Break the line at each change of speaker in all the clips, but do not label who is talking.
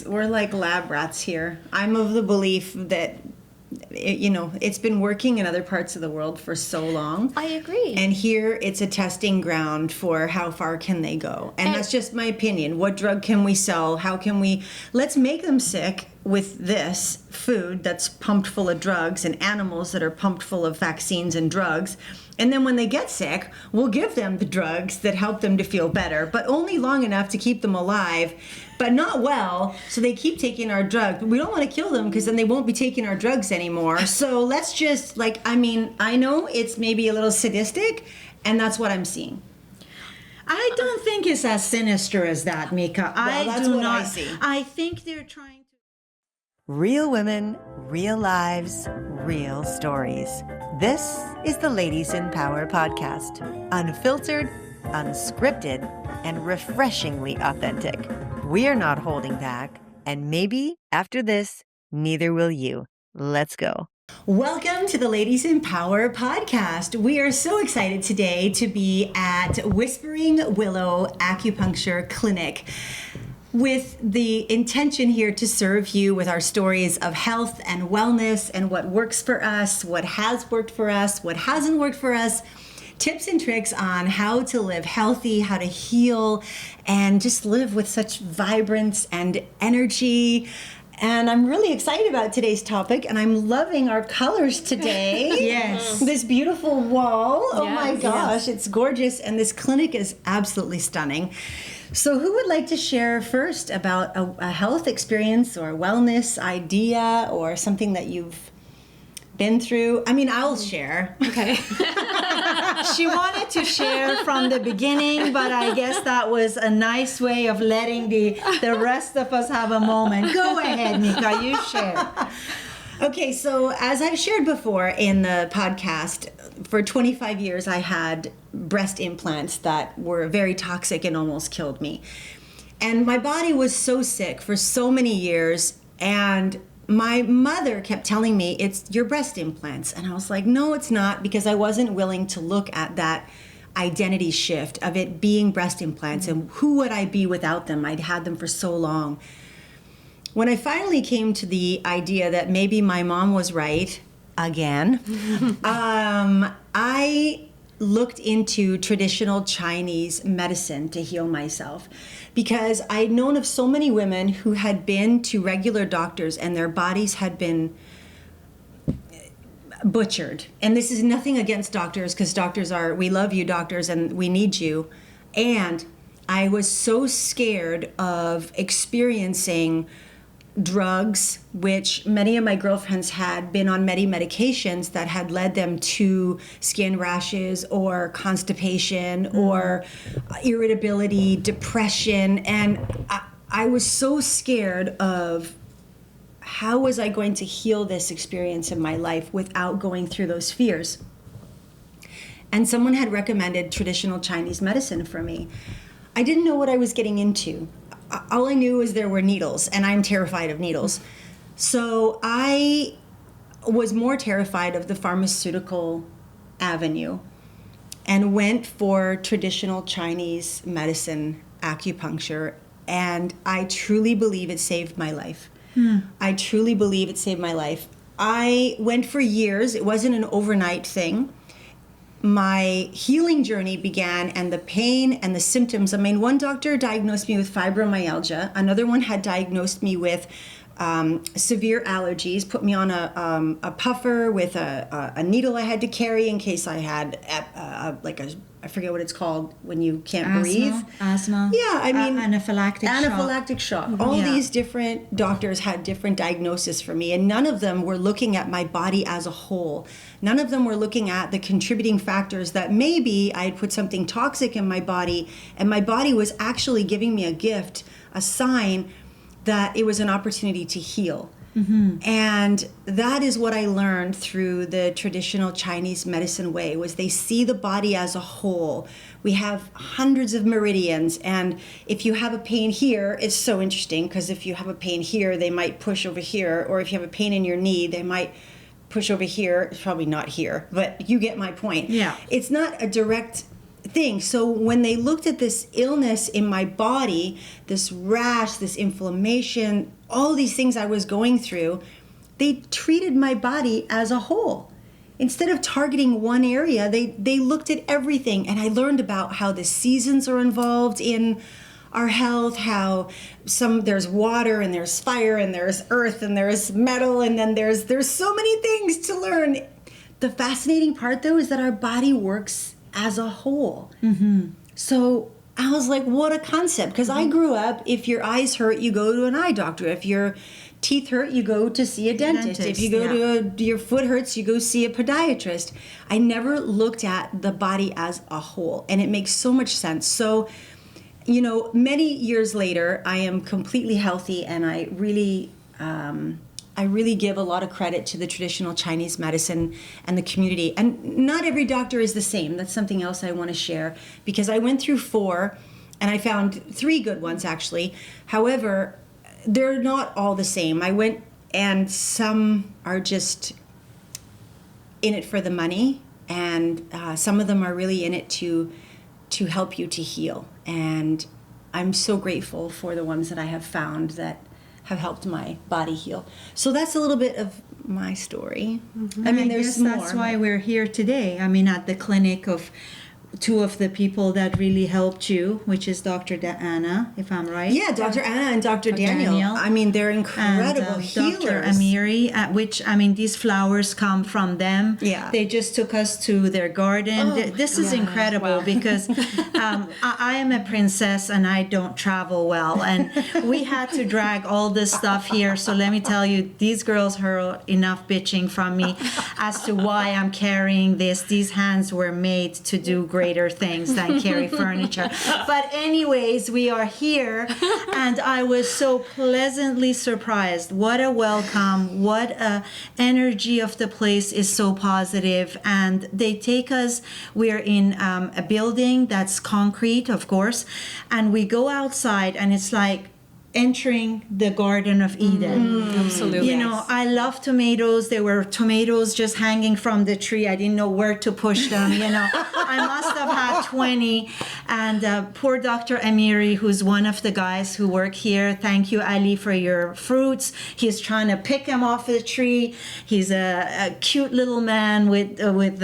we're like lab rats here. I'm of the belief that, it's been working in other parts of the world for so long.
I agree.
And here it's a testing ground for how far can they go. And that's just my opinion. What drug can we sell? Let's make them sick with this food that's pumped full of drugs and animals that are pumped full of vaccines and drugs. And then when they get sick, we'll give them the drugs that help them to feel better, but only long enough to keep them alive, but not well, so they keep taking our drugs. But we don't want to kill them because then they won't be taking our drugs anymore. So let's just, I know it's maybe a little sadistic, and that's what I'm seeing.
I don't think it's as sinister as that, Meeka.
That's what I see.
I think they're trying to...
Real women, real lives, real stories. This is the Ladies in Power podcast. Unfiltered, unscripted, and refreshingly authentic. We're not holding back, and maybe after this, neither will you. Let's go.
Welcome to the Ladies in Power podcast. We are so excited today to be at Whispering Willow Acupuncture Clinic, with the intention here to serve you with our stories of health and wellness and what works for us, what has worked for us, what hasn't worked for us, tips and tricks on how to live healthy, how to heal, and just live with such vibrance and energy. And I'm really excited about today's topic, and I'm loving our colors today.
Yes.
This beautiful wall. Oh
Yes,
my gosh, It's gorgeous. And this clinic is absolutely stunning. So who would like to share first about a health experience or a wellness idea or something that you've been through? I mean, I'll share.
Okay.
She wanted to share from the beginning, but I guess that was a nice way of letting the rest of us have a moment. Go ahead, Meeka, you share.
Okay, so as I've shared before in the podcast, for 25 years I had breast implants that were very toxic and almost killed me. And my body was so sick for so many years, and my mother kept telling me, it's your breast implants. And I was like, no, it's not, because I wasn't willing to look at that identity shift of it being breast implants and who would I be without them? I'd had them for so long. When I finally came to the idea that maybe my mom was right again, I looked into traditional Chinese medicine to heal myself, because I'd known of so many women who had been to regular doctors and their bodies had been butchered. And this is nothing against doctors, because we love you, doctors, and we need you. And I was so scared of experiencing drugs, which many of my girlfriends had been on many medications that had led them to skin rashes or constipation or irritability, depression. And I was so scared of how was I going to heal this experience in my life without going through those fears. And someone had recommended traditional Chinese medicine for me. I didn't know what I was getting into. All I knew was there were needles, and I'm terrified of needles. So I was more terrified of the pharmaceutical avenue and went for traditional Chinese medicine, acupuncture, and I truly believe it saved my life. I truly believe it saved my life. I went for years. It wasn't an overnight thing. My healing journey began, and the pain and the symptoms. I mean, one doctor diagnosed me with fibromyalgia. Another one had diagnosed me with severe allergies, put me on a puffer with a needle I had to carry in case I had I forget what it's called when you can't breathe.
Asthma.
Yeah, I mean,
anaphylactic
shock. All these different doctors had different diagnoses for me, and none of them were looking at my body as a whole. None of them were looking at the contributing factors that maybe I had put something toxic in my body, and my body was actually giving me a gift, a sign that it was an opportunity to heal. Mm-hmm. And that is what I learned through the traditional Chinese medicine way, was they see the body as a whole. We have hundreds of meridians, and if you have a pain here, it's so interesting, because if you have a pain here, they might push over here, or if you have a pain in your knee, they might push over here. It's probably not here, but you get my point.
Yeah.
It's not a direct thing. So when they looked at this illness in my body, this rash, this inflammation, all these things I was going through, they treated my body as a whole. Instead of targeting one area, they looked at everything. And I learned about how the seasons are involved in our health, how there's water and there's fire and there's earth and there's metal, and then there's so many things to learn. The fascinating part, though, is that our body works as a whole. So I was like, what a concept. Because I grew up, if your eyes hurt, you go to an eye doctor. If your teeth hurt, you go to see a dentist. If you go to your foot hurts, you go see a podiatrist. I never looked at the body as a whole. And it makes so much sense. So, you know, many years later, I am completely healthy, and I really give a lot of credit to the traditional Chinese medicine and the community. And not every doctor is the same. That's something else I want to share, because I went through 4 and I found 3 good ones, actually. However, they're not all the same. I went, and some are just in it for the money, and some of them are really in it to help you to heal. And I'm so grateful for the ones that I have found that have helped my body heal. So that's a little bit of my story. I mean, there's more.
That's why we're here today. I mean, at the clinic of 2 of the people that really helped you, which is Dr. Anna, if I'm right.
Yeah, Dr. Anna and Dr. Daniel. I mean, they're incredible healers.
Dr. Amiri, which, I mean, these flowers come from them.
Yeah.
They just took us to their garden. This is incredible because I am a princess and I don't travel well. And we had to drag all this stuff here. So let me tell you, these girls heard enough bitching from me as to why I'm carrying this. These hands were made to do greater things than carry furniture. But anyways, we are here, and I was so pleasantly surprised. What a welcome, what a energy of the place is so positive. And they take us, we're in a building that's concrete, of course, and we go outside and it's like entering the Garden of Eden.
Absolutely.
You know, I love tomatoes. There were tomatoes just hanging from the tree. I didn't know where to push them, you know. I must have had 20. And poor Dr. Amiri, who's one of the guys who work here, thank you, Ali, for your fruits. He's trying to pick them off the tree. He's a cute little man with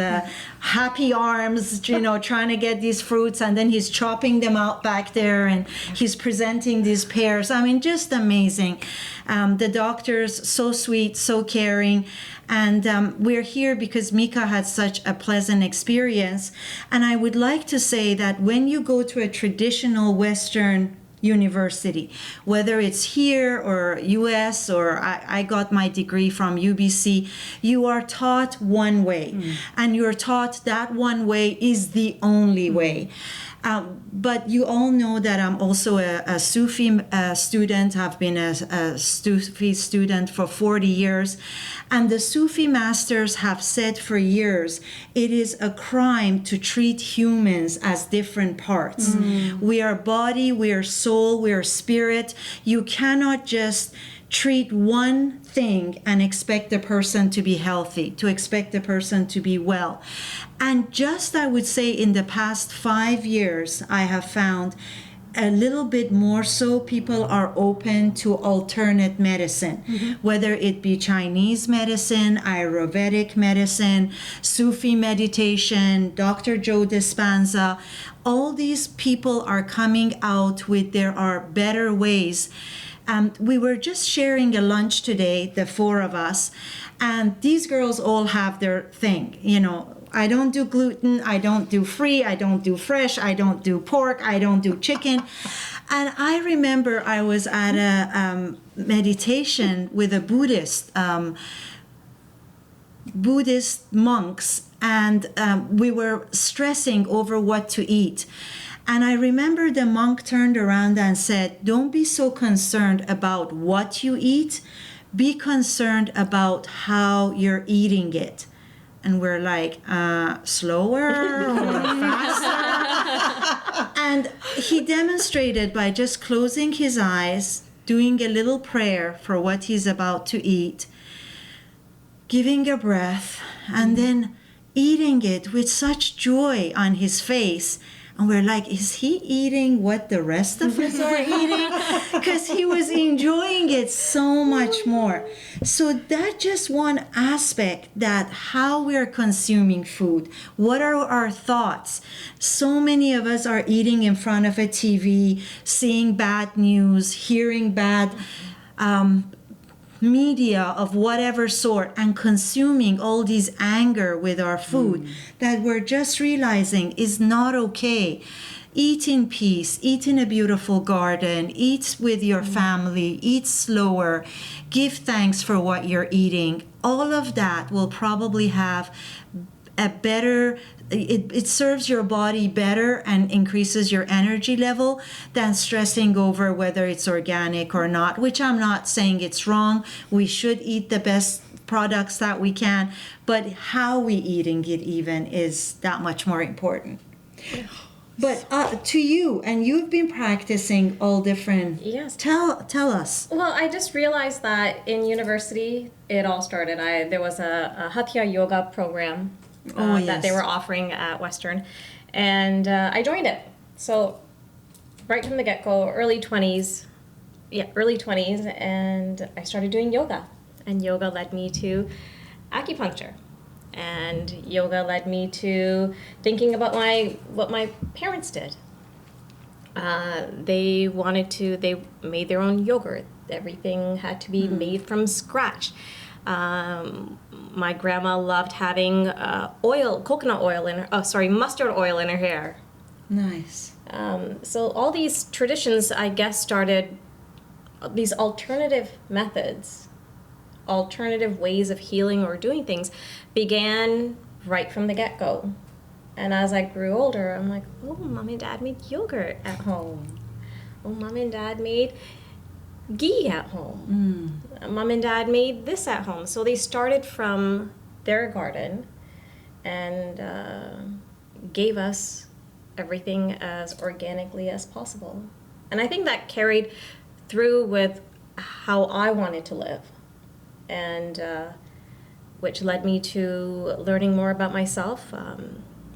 happy arms, you know, trying to get these fruits. And then he's chopping them out back there, and he's presenting these pears. I mean, just amazing. The doctors, so sweet, so caring. And we're here because Meeka had such a pleasant experience. And I would like to say that when you go to a traditional Western university, whether it's here or US, or I got my degree from UBC, you are taught one way. And you're taught that one way is the only way. But you all know that I'm also a Sufi student. I've been a Sufi student for 40 years. And the Sufi masters have said for years, it is a crime to treat humans as different parts. We are body, we are soul, we are spirit. You cannot just treat one thing and expect the person to be healthy, to expect the person to be well. And just, I would say, in the past 5 years, I have found a little bit more so people are open to alternate medicine, whether it be Chinese medicine, Ayurvedic medicine, Sufi meditation, Dr. Joe Dispenza. All these people are coming out with there are better ways. We were just sharing a lunch today, the 4 of us, and these girls all have their thing. You know, I don't do gluten, I don't do free, I don't do fresh, I don't do pork, I don't do chicken. And I remember I was at a meditation with a Buddhist monks, and we were stressing over what to eat. And I remember the monk turned around and said, don't be so concerned about what you eat. Be concerned about how you're eating it. And we're like, slower or faster? And he demonstrated by just closing his eyes, doing a little prayer for what he's about to eat, giving a breath, and then eating it with such joy on his face. And we're like, is he eating what the rest of us are eating? Because he was enjoying it so much more. So that's just one aspect, that how we're consuming food. What are our thoughts? So many of us are eating in front of a TV, seeing bad news, hearing bad media of whatever sort, and consuming all these anger with our food that we're just realizing is not okay. Eat in peace, eat in a beautiful garden, eat with your family, eat slower, give thanks for what you're eating. All of that will probably have a better, it serves your body better and increases your energy level than stressing over whether it's organic or not, which I'm not saying it's wrong. We should eat the best products that we can, but how we eating it even is that much more important. But to you, and you've been practicing all different.
Yes.
Tell us.
Well, I just realized that in university, it all started. There was a Hatha yoga program that they were offering at Western, and I joined it. So right from the get-go, early 20s, and I started doing yoga. And yoga led me to acupuncture. And yoga led me to thinking about what my parents did. They made their own yogurt. Everything had to be made from scratch. My grandma loved having mustard oil in her hair.
Nice.
So all these traditions, I guess, started, these alternative methods, alternative ways of healing or doing things began right from the get-go. And as I grew older, I'm like, oh, Mom and Dad made yogurt at home. Oh, Mom and Dad made ghee at home. Mom and Dad made this at home. So they started from their garden and gave us everything as organically as possible. And I think that carried through with how I wanted to live, and which led me to learning more about myself,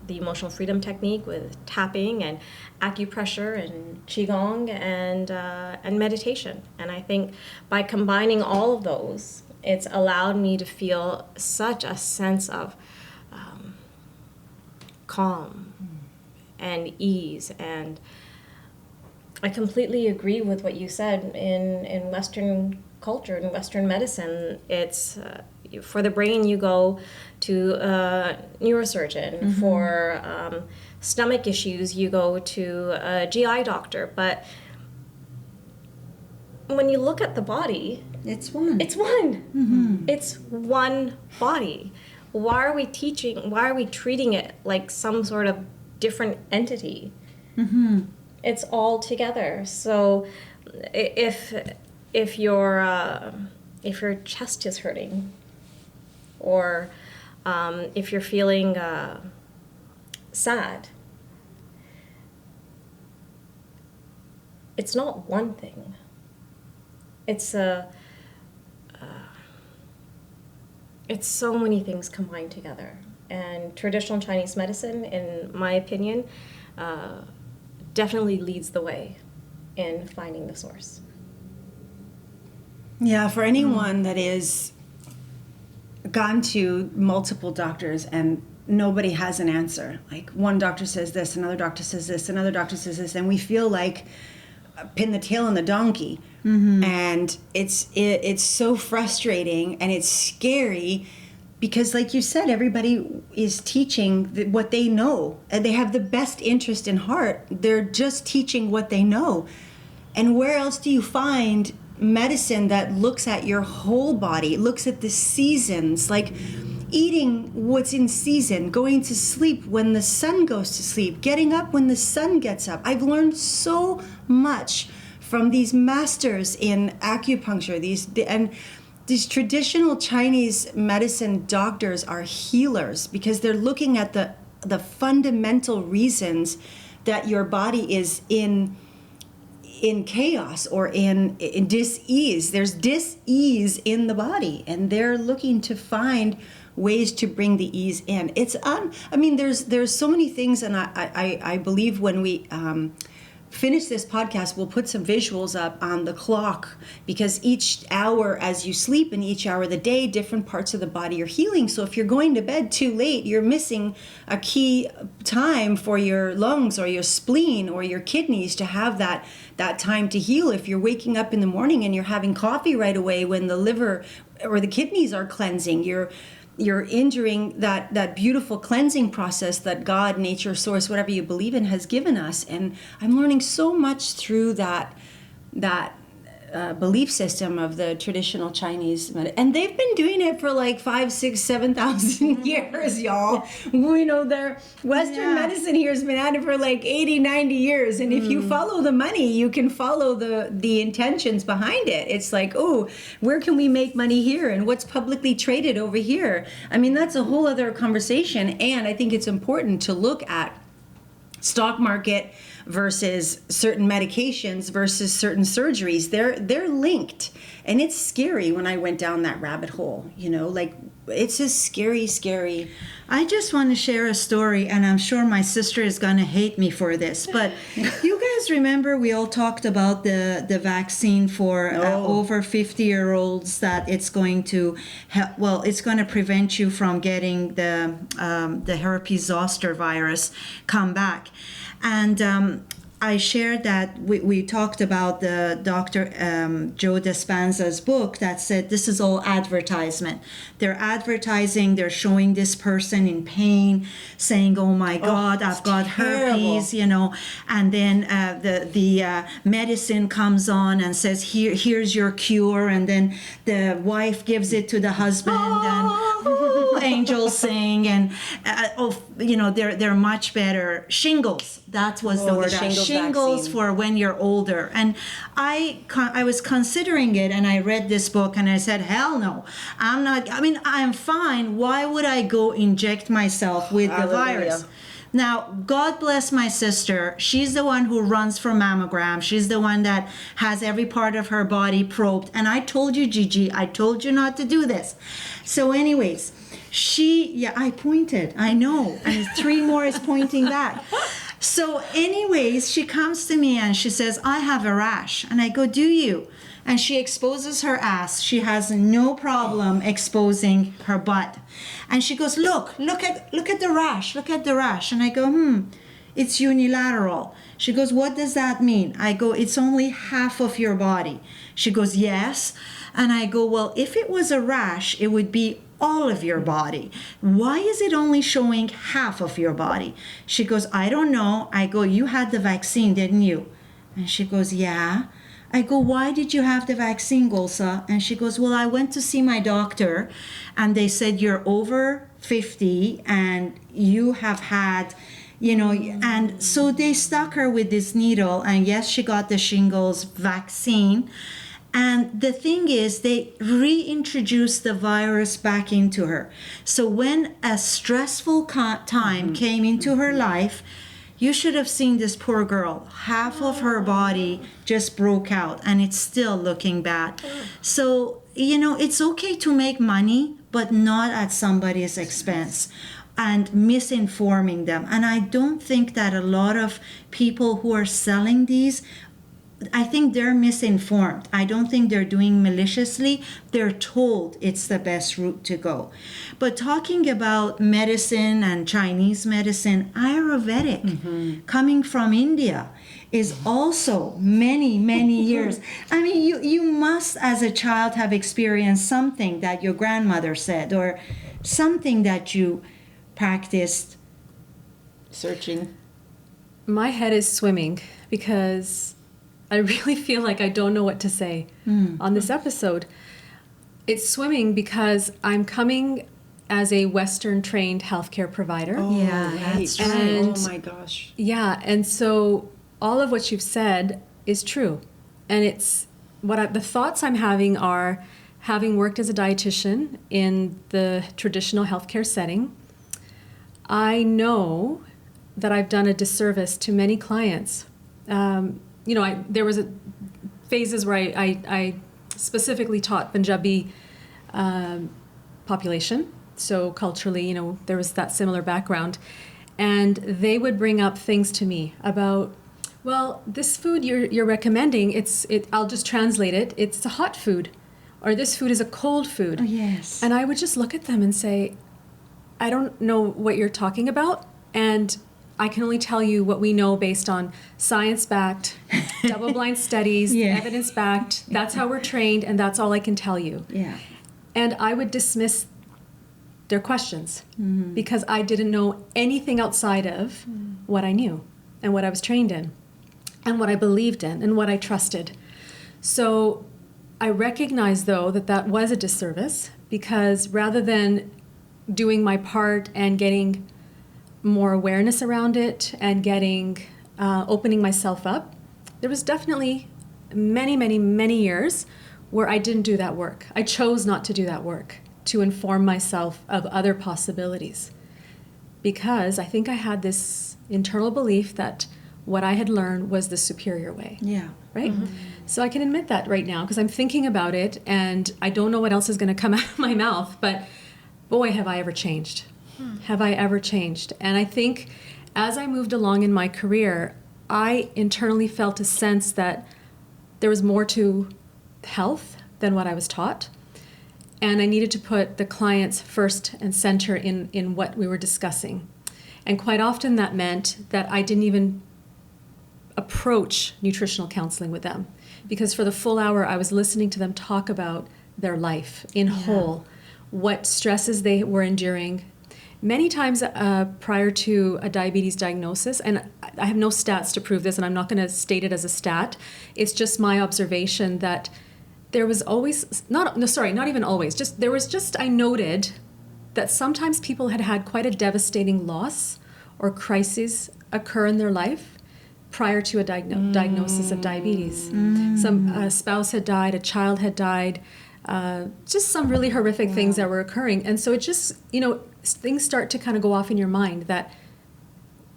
the emotional freedom technique with tapping and acupressure and qigong and meditation. And I think by combining all of those, it's allowed me to feel such a sense of calm and ease. And I completely agree with what you said in Western culture, in Western medicine. It's for the brain, you go to a neurosurgeon. For stomach issues, you go to a GI doctor. But when you look at the body,
it's one.
It's one. It's one body. Why are we treating it like some sort of different entity? It's all together. So if your chest is hurting, or if you're feeling sad, it's not one thing. It's it's so many things combined together. And traditional Chinese medicine, in my opinion, definitely leads the way in finding the source.
Yeah, for anyone that is gone to multiple doctors and nobody has an answer. Like one doctor says this, another doctor says this, another doctor says this, and we feel like pin the tail on the donkey. And it's so frustrating and it's scary because, like you said, everybody is teaching what they know, and they have the best interest in heart. They're just teaching what they know. And where else do you find medicine that looks at your whole body, looks at the seasons, like eating what's in season, going to sleep when the sun goes to sleep, getting up when the sun gets up? I've learned so much from these masters in acupuncture. These traditional Chinese medicine doctors are healers because they're looking at the fundamental reasons that your body is in in chaos or in dis-ease. There's dis-ease in the body, and they're looking to find ways to bring the ease in. It's I mean, there's so many things, and I believe when we finish this podcast, we'll put some visuals up on the clock, because each hour as you sleep and each hour of the day, different parts of the body are healing. So if you're going to bed too late, you're missing a key time for your lungs or your spleen or your kidneys to have that time to heal. If you're waking up in the morning and you're having coffee right away when the liver or the kidneys are cleansing, you're injuring that beautiful cleansing process that God, nature, source, whatever you believe in, has given us. And I'm learning so much through that belief system of the traditional Chinese and they've been doing it for like 5, 6, 7,000 years, y'all. We know their Western medicine here has been at it for like 80, 90 years. And if you follow the money, you can follow the intentions behind it. It's like, oh, where can we make money here? And what's publicly traded over here? I mean, that's a whole other conversation. And I think it's important to look at stock market versus certain medications versus certain surgeries. They're linked, and it's scary when I went down that rabbit hole, like it's just scary.
I just want to share a story, and I'm sure my sister is going to hate me for this, but you guys remember we all talked about the vaccine for over 50-year-olds, that it's going to it's going to prevent you from getting the herpes zoster virus come back. And I shared that we talked about the Dr. Joe Dispenza's book that said this is all advertisement. They're advertising, they're showing this person in pain, saying, oh my God, I've got herpes, and then the medicine comes on and says, here's your cure, and then the wife gives it to the husband, and angels sing, and they're much better. Shingles, that was the word. Shingles for when you're older. And I was considering it, and I read this book, and I said, hell no, I'm not. I mean, I'm fine. Why would I go inject myself with the virus? Now, God bless my sister. She's the one who runs for mammogram. She's the one that has every part of her body probed. And I told you, Gigi, I told you not to do this. So anyways, I pointed. I know. And 3 more is pointing back. So anyways, she comes to me and she says, I have a rash. And I go, do you? And she exposes her ass. She has no problem exposing her butt. And she goes, look at the rash. Look at the rash. And I go, it's unilateral. She goes, what does that mean? I go, it's only half of your body. She goes, yes. And I go, well, if it was a rash, it would be all of your body. Why is it only showing half of your body? She goes, I don't know. I go, you had the vaccine, didn't you? And she goes, yeah. I go, why did you have the vaccine, Golsa? And she goes, well, I went to see my doctor, and they said you're over 50 and you have had, and so they stuck her with this needle, and yes, she got the shingles vaccine. And the thing is, they reintroduced the virus back into her. So when a stressful time came into her life, you should have seen this poor girl. Half of her body just broke out, and it's still looking bad. So, it's okay to make money, but not at somebody's expense, and misinforming them. And I don't think that a lot of people who are selling these, I think they're misinformed. I don't think they're doing maliciously. They're told it's the best route to go. But talking about medicine and Chinese medicine, Ayurvedic, coming from India, is also many, many years. I mean, you must, as a child, have experienced something that your grandmother said, or something that you practiced.
Searching.
My head is swimming because I really feel like I don't know what to say on this episode. It's swimming because I'm coming as a Western trained healthcare provider.
Oh,
Yeah,
right.
that's
right. And
oh my gosh.
Yeah, and so all of what you've said is true. And it's the thoughts I'm having are, having worked as a dietitian in the traditional healthcare setting, I know that I've done a disservice to many clients. there was phases where I specifically taught Punjabi population. So culturally, there was that similar background. And they would bring up things to me about, well, this food you're recommending, I'll just translate it. It's a hot food, or this food is a cold food.
Oh, yes.
And I would just look at them and say, I don't know what you're talking about. And I can only tell you what we know based on science-backed, double-blind studies,
Yeah.
evidence-backed. That's how we're trained, and that's all I can tell you.
Yeah.
And I would dismiss their questions because I didn't know anything outside of what I knew and what I was trained in and what I believed in and what I trusted. So I recognize, though, that was a disservice, because rather than doing my part and getting more awareness around it and opening myself up, there was definitely many, many, many years where I didn't do that work. I chose not to do that work to inform myself of other possibilities, because I think I had this internal belief that what I had learned was the superior way.
Yeah.
Right? So I can admit that right now, because I'm thinking about it and I don't know what else is going to come out of my mouth, but boy, have I ever changed. Have I ever changed? And I think as I moved along in my career, I internally felt a sense that there was more to health than what I was taught. And I needed to put the clients first and center in what we were discussing. And quite often that meant that I didn't even approach nutritional counseling with them, because for the full hour I was listening to them talk about their life in whole, what stresses they were enduring. Many times prior to a diabetes diagnosis, and I have no stats to prove this, and I'm not going to state it as a stat, it's just my observation that there was always, not even always, I noted that sometimes people had quite a devastating loss or crisis occur in their life prior to a diagnosis of diabetes. A spouse had died, a child had died, just some really horrific things that were occurring. And so it just, things start to kind of go off in your mind that,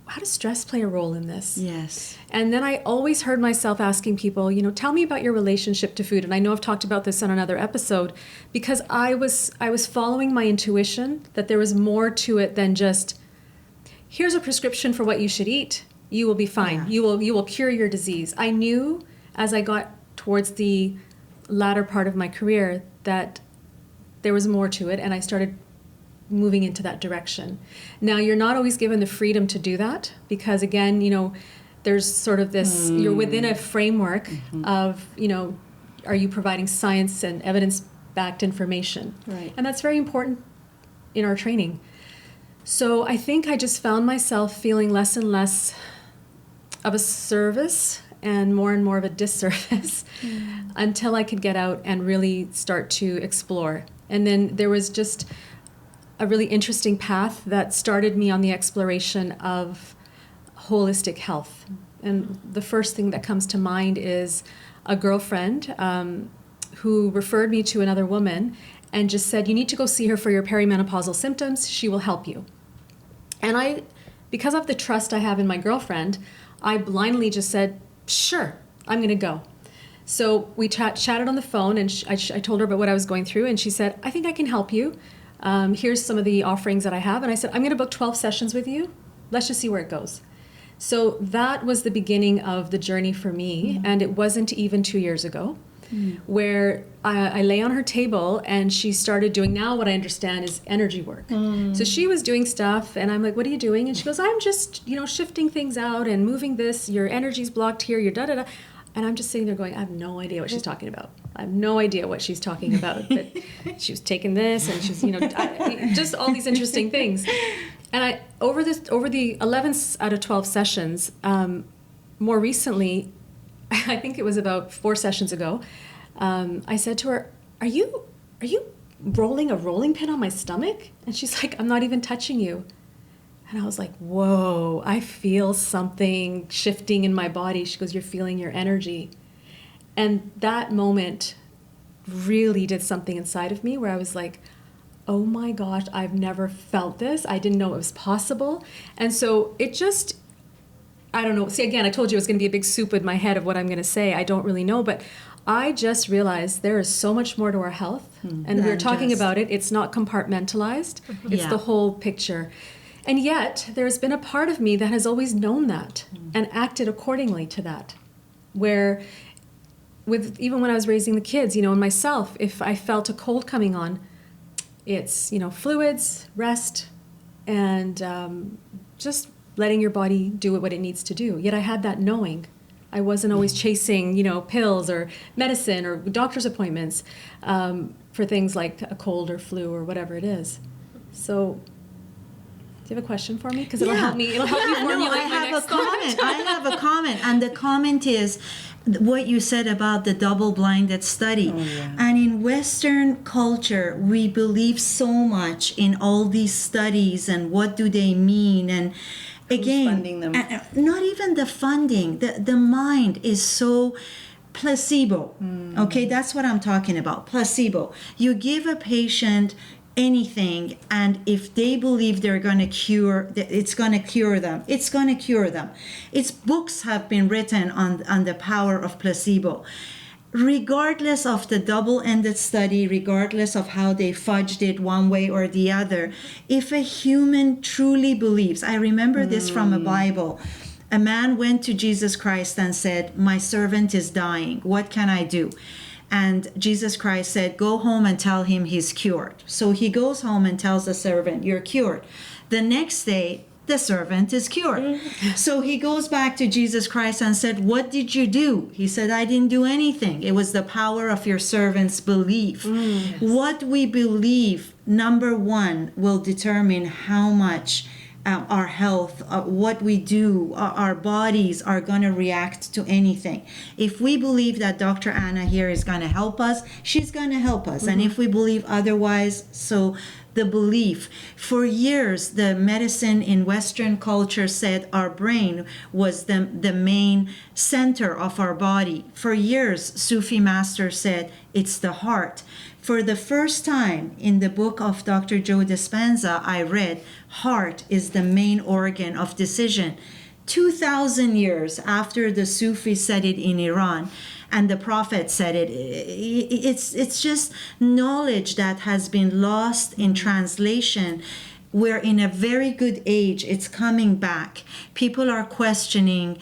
how does stress play a role in this?
Yes.
And then I always heard myself asking people, tell me about your relationship to food. And I know I've talked about this on another episode, because I was following my intuition that there was more to it than just, here's a prescription for what you should eat. You will be fine.
Yeah.
You will cure your disease. I knew as I got towards the latter part of my career that there was more to it, and I started moving into that direction. Now, you're not always given the freedom to do that, because again, there's sort of this, you're within a framework of, are you providing science and evidence-backed information? Right. And that's very important in our training. So I think I just found myself feeling less and less of a service and more of a disservice until I could get out and really start to explore. And then there was just a really interesting path that started me on the exploration of holistic health. And the first thing that comes to mind is a girlfriend who referred me to another woman and just said, you need to go see her for your perimenopausal symptoms. She will help you. And because of the trust I have in my girlfriend, I blindly just said, sure, I'm going to go. So we chatted on the phone, and I told her about what I was going through, and she said, I think I can help you. Here's some of the offerings that I have. And I said, I'm going to book 12 sessions with you. Let's just see where it goes. So that was the beginning of the journey for me. And it wasn't even 2 years ago where I lay on her table and she started doing, now what I understand is energy work. So she was doing stuff and I'm like, what are you doing? And she goes, I'm just, shifting things out and moving this. Your energy's blocked here, your da-da-da. And I'm just sitting there going, I have no idea what she's talking about. I have no idea what she's talking about. But she was taking this and she's, just all these interesting things. And over the 11 out of 12 sessions, more recently, I think it was about 4 sessions ago, I said to her, are you rolling a rolling pin on my stomach? And she's like, I'm not even touching you. And I was like, whoa, I feel something shifting in my body. She goes, you're feeling your energy. And that moment really did something inside of me where I was like, oh my gosh, I've never felt this. I didn't know it was possible. And so it just I don't know. See, again, I told you it was going to be a big soup in my head of what I'm going to say. I don't really know, but I just realized there is so much more to our health. And we were talking about it. It's not compartmentalized. It's
Yeah.
the whole picture. And yet, there's been a part of me that has always known that and acted accordingly to that. Where, even when I was raising the kids, and myself, if I felt a cold coming on, it's, fluids, rest, and just letting your body do what it needs to do. Yet I had that knowing. I wasn't always chasing, pills or medicine or doctor's appointments for things like a cold or flu or whatever it is. So, do you have a question for me? Because it'll help me. It'll help me formulate
I
my
have
next
a comment. I have a comment, and the comment is what you said about the double-blinded study. And in Western culture, we believe so much in all these studies and what do they mean, and again,
funding them?
Not even the funding. The mind is so placebo. Okay, that's what I'm talking about. Placebo. You give a patient anything, and if they believe they're going to cure, it's going to cure them. It's going to cure them. Its books have been written on the power of placebo. Regardless of the double-ended study, regardless of how they fudged it one way or the other, if a human truly believes, I remember this from a Bible. A man went to Jesus Christ and said, "My servant is dying. What can I do?" And Jesus Christ said, "Go home and tell him he's cured." So he goes home and tells the servant, "You're cured." The next day, the servant is cured. So he goes back to Jesus Christ and said, "What did you do?" He said, "I didn't do anything. It was the power of your servant's belief." What we believe, number one, will determine how much our health, what we do, our bodies are going to react to anything. If we believe that Dr. Anna here is going to help us, she's going to help us. And if we believe otherwise, so the belief. For years, the medicine in Western culture said our brain was the main center of our body. For years, Sufi masters said it's the heart. For the first time in the book of Dr. Joe Dispenza, I read, heart is the main organ of decision. 2,000 years after the Sufis said it in Iran, and the Prophet said it, it's just knowledge that has been lost in translation. We're in a very good age. It's coming back. People are questioning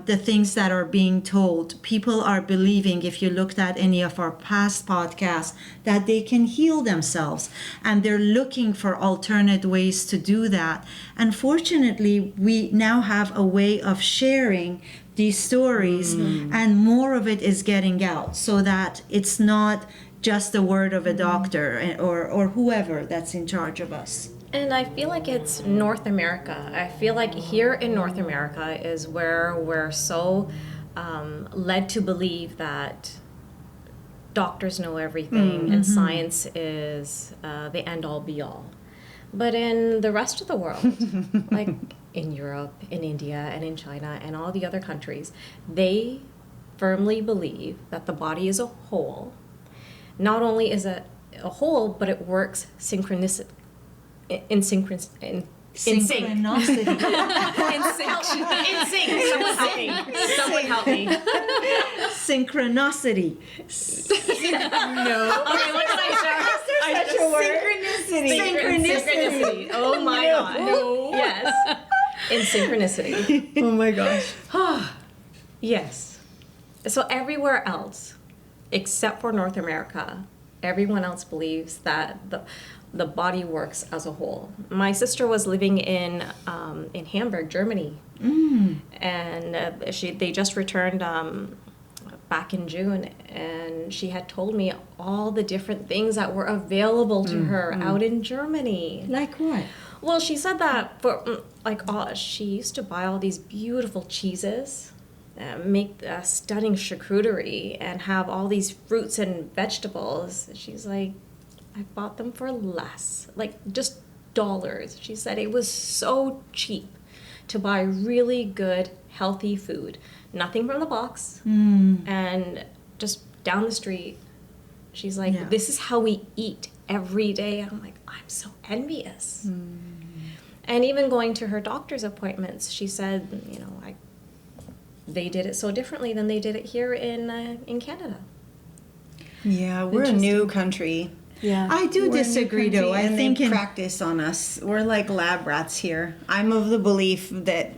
the things that are being told. People are believing, if you looked at any of our past podcasts, that they can heal themselves, and they're looking for alternate ways to do that. Unfortunately, we now have a way of sharing these stories, and more of it is getting out, so that it's not just the word of a doctor or whoever that's in charge of us.
And I feel like it's North America. I feel like here in North America is where we're so led to believe that doctors know everything and science is the end-all be-all. But in the rest of the world, like in Europe, in India, and in China, and all the other countries, they firmly believe that the body is a whole. Not only is it a whole, but it works synchronicity. In sync.
Synchronicity.
In sync. Someone help me. Someone help me.
Synchronicity.
No. Okay, what did I say? Synchronicity. Oh my God. No. Yes. In synchronicity.
Oh my gosh.
Yes. So everywhere else, except for North America, everyone else believes that the body works as a whole. My sister was living in Hamburg, Germany, and they just returned back in June, and she had told me all the different things that were available to her out in Germany.
Like what?
Well, she said that she used to buy all these beautiful cheeses, make a stunning charcuterie, and have all these fruits and vegetables. She's like, I bought them for less, like just dollars. She said it was so cheap to buy really good, healthy food. Nothing from the box. And just down the street, she's like, this is how we eat every day. I'm like, I'm so envious. And even going to her doctor's appointments, she said, they did it so differently than they did it here in Canada.
Yeah, we're a new country.
Yeah.
I do disagree, though. I
And
think
they practice on us. We're like lab rats here. I'm of the belief that,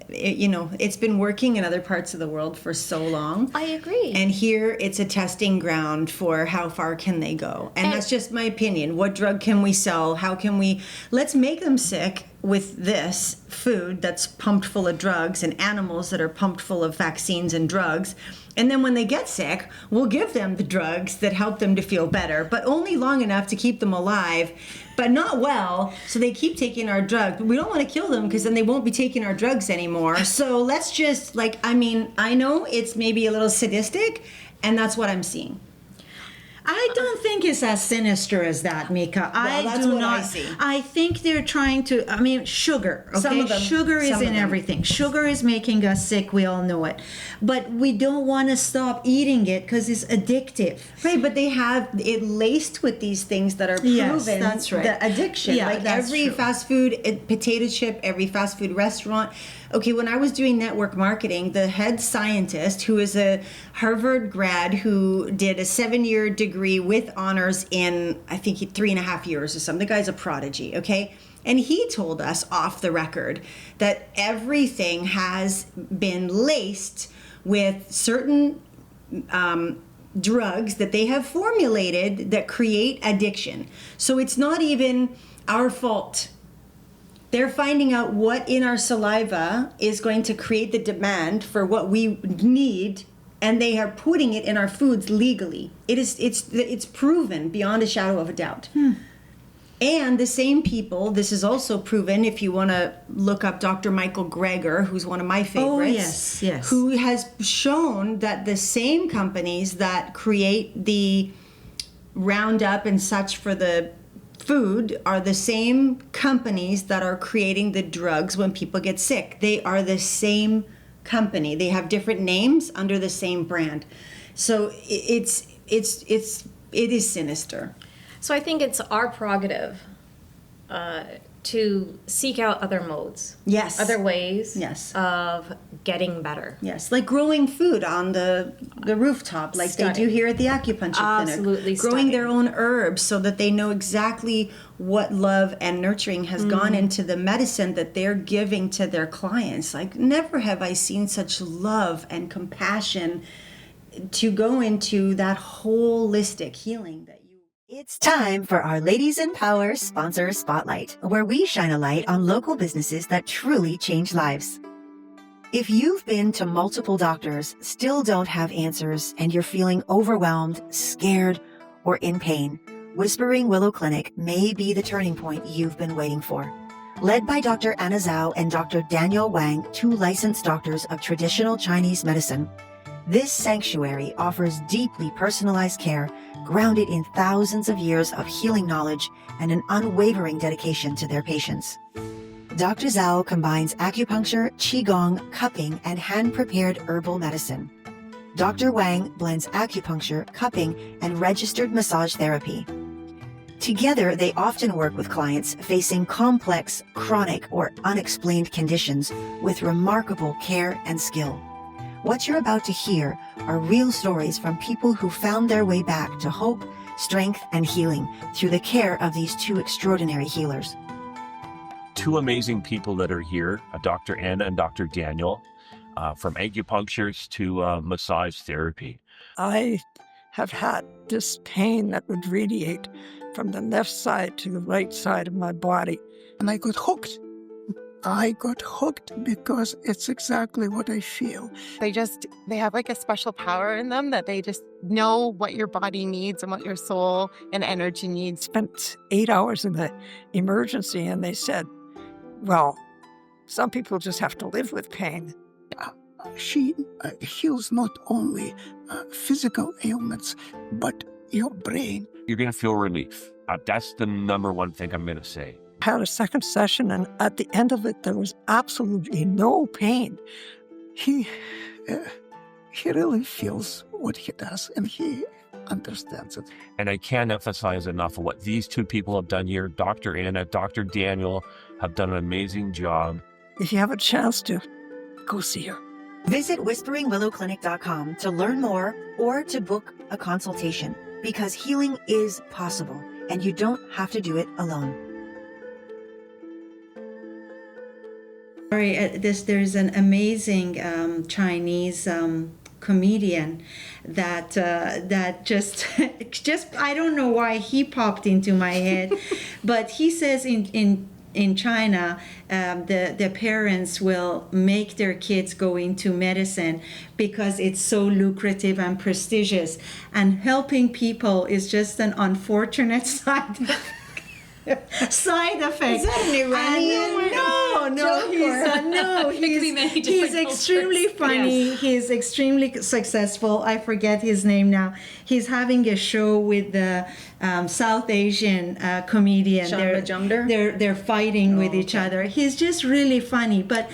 it's been working in other parts of the world for so long.
I agree.
And here it's a testing ground for how far can they go. And that's just my opinion. What drug can we sell? How can we, let's make them sick with this food that's pumped full of drugs and animals that are pumped full of vaccines and drugs. And then when they get sick, we'll give them the drugs that help them to feel better, but only long enough to keep them alive, but not well, so they keep taking our drugs. But we don't want to kill them because then they won't be taking our drugs anymore. So let's just, I know it's maybe a little sadistic, and that's what I'm seeing.
I don't think it's as sinister as that, Meeka.
That's what I see.
I think they're trying to, sugar, okay?
Some of them.
Sugar is in everything. Sugar is making us sick, we all know it. But we don't want to stop eating it because it's addictive.
Right, but they have it laced with these things that are proven
Yes, that's right.
the addiction.
Yeah, that's
every
true.
fast food potato chip, every fast food restaurant. Okay, when I was doing network marketing, the head scientist, who is a Harvard grad who did a 7-year degree with honors in, I think, 3.5 years or something. The guy's a prodigy, okay? And he told us off the record that everything has been laced with certain drugs that they have formulated that create addiction. So it's not even our fault. They're finding out what in our saliva is going to create the demand for what we need, and they are putting it in our foods legally. It's proven beyond a shadow of a doubt. And the same people, this is also proven if you want to look up Dr. Michael Greger, who's one of my favorites.
Oh, yes.
Who has shown that the same companies that create the Roundup and such for the food are the same companies that are creating the drugs when people get sick. They are the same company. They have different names under the same brand. So it is sinister.
So I think it's our prerogative to seek out other modes.
Yes.
Other ways
Yes.
of getting better.
Yes, like growing food on the rooftop, like they do here at the acupuncture clinic.
Absolutely
Growing
stunning.
their own herbs so that they know exactly what love and nurturing has gone into the medicine that they're giving to their clients. Like, never have I seen such love and compassion to go into that holistic healing that you...
It's time for our Ladies in Power Sponsor Spotlight, where we shine a light on local businesses that truly change lives. If you've been to multiple doctors, still don't have answers, and you're feeling overwhelmed, scared, or in pain, Whispering Willow Clinic may be the turning point you've been waiting for. Led by Dr. Anna Zhao and Dr. Daniel Wang, 2 licensed doctors of traditional Chinese medicine, this sanctuary offers deeply personalized care grounded in thousands of years of healing knowledge and an unwavering dedication to their patients. Dr. Zhao combines acupuncture, qigong, cupping, and hand-prepared herbal medicine. Dr. Wang blends acupuncture, cupping, and registered massage therapy. Together, they often work with clients facing complex, chronic, or unexplained conditions with remarkable care and skill. What you're about to hear are real stories from people who found their way back to hope, strength, and healing through the care of these 2 extraordinary healers.
2 amazing people that are here, Dr. Anna and Dr. Daniel, from acupunctures to massage therapy.
I have had this pain that would radiate from the left side to the right side of my body.
And I got hooked. I got hooked because it's exactly what I feel.
They have like a special power in them that they just know what your body needs and what your soul and energy needs.
Spent 8 hours in the emergency and they said, well, some people just have to live with pain.
She heals not only physical ailments, but your brain.
You're going to feel relief. That's the number one thing I'm going to say.
Had a second session, and at the end of it, there was absolutely no pain.
He really feels what he does, and he understands it.
And I can't emphasize enough of what these 2 people have done here, Dr. Anna, Dr. Daniel, have done an amazing job.
If you have a chance to, go see her.
Visit whisperingwillowclinic.com to learn more or to book a consultation, because healing is possible and you don't have to do it alone.
There's an amazing Chinese comedian that just I don't know why he popped into my head, but he says in China, the parents will make their kids go into medicine because it's so lucrative and prestigious, and helping people is just an unfortunate side effect. Is that
an Iranian
he's extremely funny.
Yes.
He's extremely successful. I forget his name now. He's having a show with the South Asian comedian. They're fighting with each other. He's just really funny, but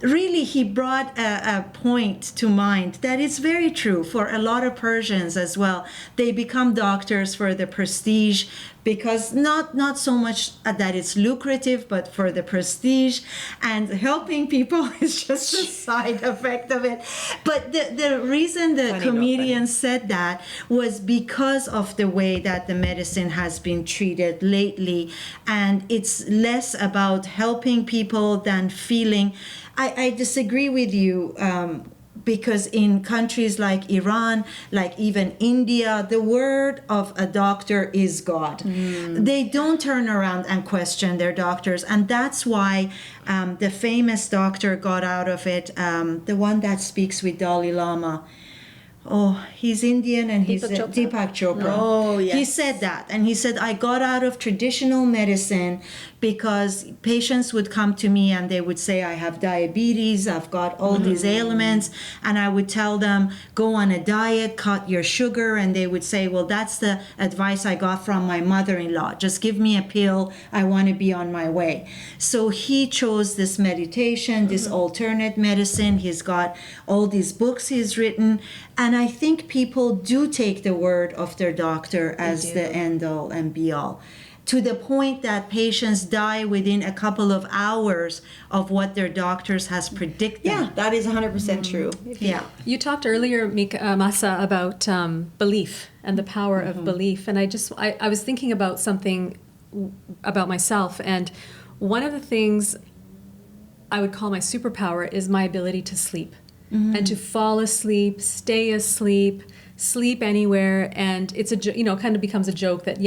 really he brought a point to mind that is very true for a lot of Persians as well. They become doctors for the prestige, because not so much that it's lucrative, but for the prestige, and helping people is just a side effect of it. But the reason the comedian said that was because of the way that the medicine has been treated lately, and it's less about helping people than feeling. I disagree with you, because in countries like Iran, like even India, the word of a doctor is God. They don't turn around and question their doctors. And that's why the famous doctor got out of it, the one that speaks with Dalai Lama. Oh, he's Indian, and he's Deepak Chopra.
Oh, yes.
He said that, and he said, I got out of traditional medicine because patients would come to me and they would say, I have diabetes, I've got all these ailments, and I would tell them, go on a diet, cut your sugar, and they would say, well, that's the advice I got from my mother-in-law. Just give me a pill, I want to be on my way. So he chose this meditation, this alternate medicine. He's got all these books he's written, and I think people do take the word of their doctor as the end-all and be-all, to the point that patients die within a couple of hours of what their doctors has predicted.
Yeah, that is 100% true.
Yeah.
You talked earlier, Meeka, Masa, about belief and the power of belief. And I was thinking about something about myself. And one of the things I would call my superpower is my ability to sleep. And to fall asleep, stay asleep, sleep anywhere. And it's kind of becomes a joke that,